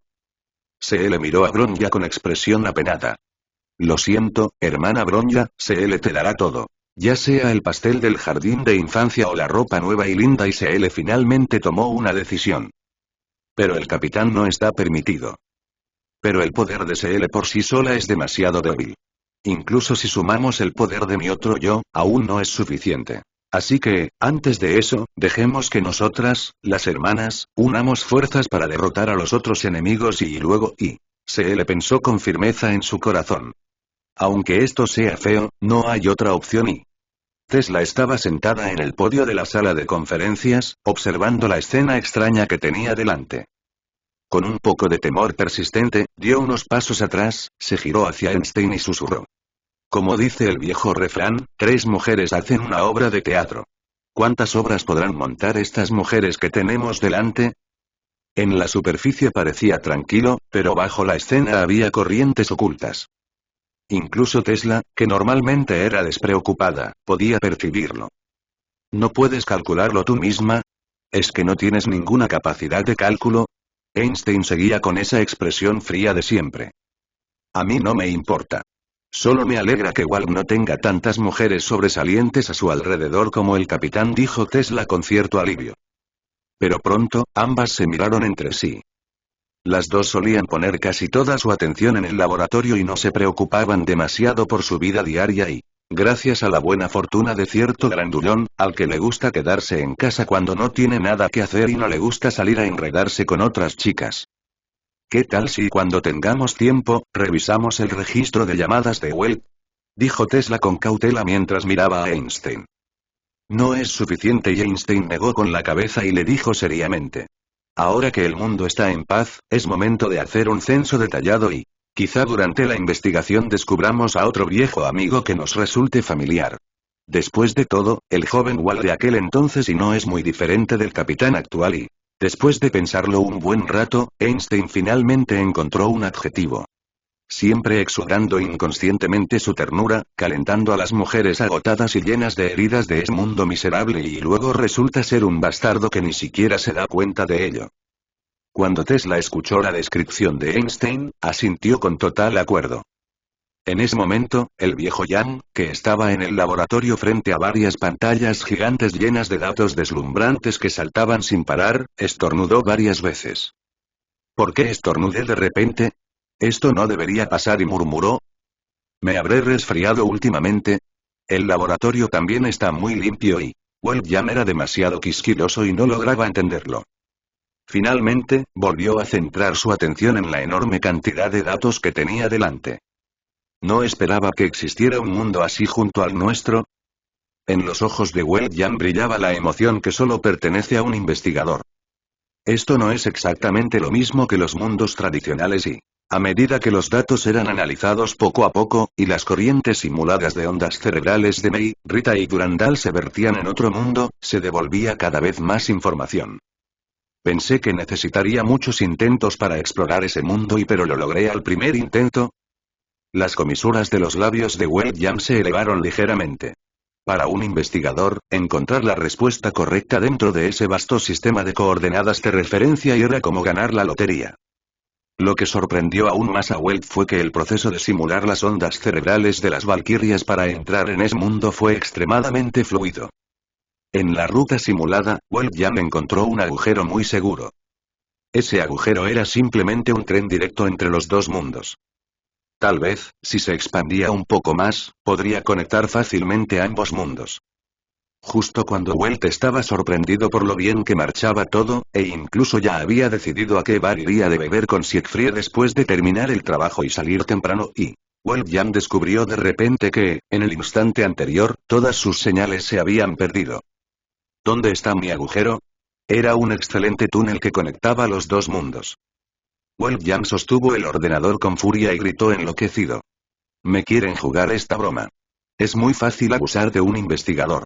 SL miró a Bronya con expresión apenada. Lo siento, hermana Bronya, SL te dará todo. Ya sea el pastel del jardín de infancia o la ropa nueva y linda, y SL finalmente tomó una decisión. Pero el capitán no está permitido. Pero el poder de SL por sí sola es demasiado débil. Incluso si sumamos el poder de mi otro yo, aún no es suficiente. Así que, antes de eso, dejemos que nosotras, las hermanas, unamos fuerzas para derrotar a los otros enemigos y luego, SL pensó con firmeza en su corazón. Aunque esto sea feo, no hay otra opción y... Tesla estaba sentada en el podio de la sala de conferencias, observando la escena extraña que tenía delante. Con un poco de temor persistente, dio unos pasos atrás, se giró hacia Einstein y susurró. Como dice el viejo refrán, 3 mujeres hacen una obra de teatro. ¿Cuántas obras podrán montar estas mujeres que tenemos delante? En la superficie parecía tranquilo, pero bajo la escena había corrientes ocultas. Incluso Tesla, que normalmente era despreocupada, podía percibirlo. ¿No puedes calcularlo tú misma? ¿Es que no tienes ninguna capacidad de cálculo? Einstein seguía con esa expresión fría de siempre. A mí no me importa. Solo me alegra que Walt no tenga tantas mujeres sobresalientes a su alrededor como el capitán, dijo Tesla con cierto alivio. Pero pronto, ambas se miraron entre sí. Las dos solían poner casi toda su atención en el laboratorio y no se preocupaban demasiado por su vida diaria y, gracias a la buena fortuna de cierto grandullón, al que le gusta quedarse en casa cuando no tiene nada que hacer y no le gusta salir a enredarse con otras chicas. ¿Qué tal si cuando tengamos tiempo, revisamos el registro de llamadas de Walt? Dijo Tesla con cautela mientras miraba a Einstein. No es suficiente, y Einstein negó con la cabeza y le dijo seriamente. Ahora que el mundo está en paz, es momento de hacer un censo detallado y, quizá durante la investigación descubramos a otro viejo amigo que nos resulte familiar. Después de todo, el joven Walt de aquel entonces y no es muy diferente del capitán actual y, después de pensarlo un buen rato, Einstein finalmente encontró un adjetivo. Siempre exudando inconscientemente su ternura, calentando a las mujeres agotadas y llenas de heridas de ese mundo miserable, y luego resulta ser un bastardo que ni siquiera se da cuenta de ello. Cuando Tesla escuchó la descripción de Einstein, asintió con total acuerdo. En ese momento, el viejo Yang, que estaba en el laboratorio frente a varias pantallas gigantes llenas de datos deslumbrantes que saltaban sin parar, estornudó varias veces. ¿Por qué estornudé de repente? Esto no debería pasar, y murmuró. ¿Me habré resfriado últimamente? El laboratorio también está muy limpio y... Yang era demasiado quisquilloso y no lograba entenderlo. Finalmente, volvió a centrar su atención en la enorme cantidad de datos que tenía delante. ¿No esperaba que existiera un mundo así junto al nuestro? En los ojos de Yang brillaba la emoción que solo pertenece a un investigador. Esto no es exactamente lo mismo que los mundos tradicionales y, a medida que los datos eran analizados poco a poco, y las corrientes simuladas de ondas cerebrales de Mei, Rita y Durandal se vertían en otro mundo, se devolvía cada vez más información. Pensé que necesitaría muchos intentos para explorar ese mundo pero lo logré al primer intento. Las comisuras de los labios de Yang se elevaron ligeramente. Para un investigador, encontrar la respuesta correcta dentro de ese vasto sistema de coordenadas de referencia era como ganar la lotería. Lo que sorprendió aún más a Welt fue que el proceso de simular las ondas cerebrales de las valquirias para entrar en ese mundo fue extremadamente fluido. En la ruta simulada, Wolfjam encontró un agujero muy seguro. Ese agujero era simplemente un tren directo entre los dos mundos. Tal vez, si se expandía un poco más, podría conectar fácilmente ambos mundos. Justo cuando Welt estaba sorprendido por lo bien que marchaba todo, e incluso ya había decidido a qué bar iría de beber con Siegfried después de terminar el trabajo y salir temprano Wolfjam descubrió de repente que, en el instante anterior, todas sus señales se habían perdido. ¿Dónde está mi agujero? Era un excelente túnel que conectaba los dos mundos. Wolfjam sostuvo el ordenador con furia y gritó enloquecido. Me quieren jugar esta broma. Es muy fácil abusar de un investigador.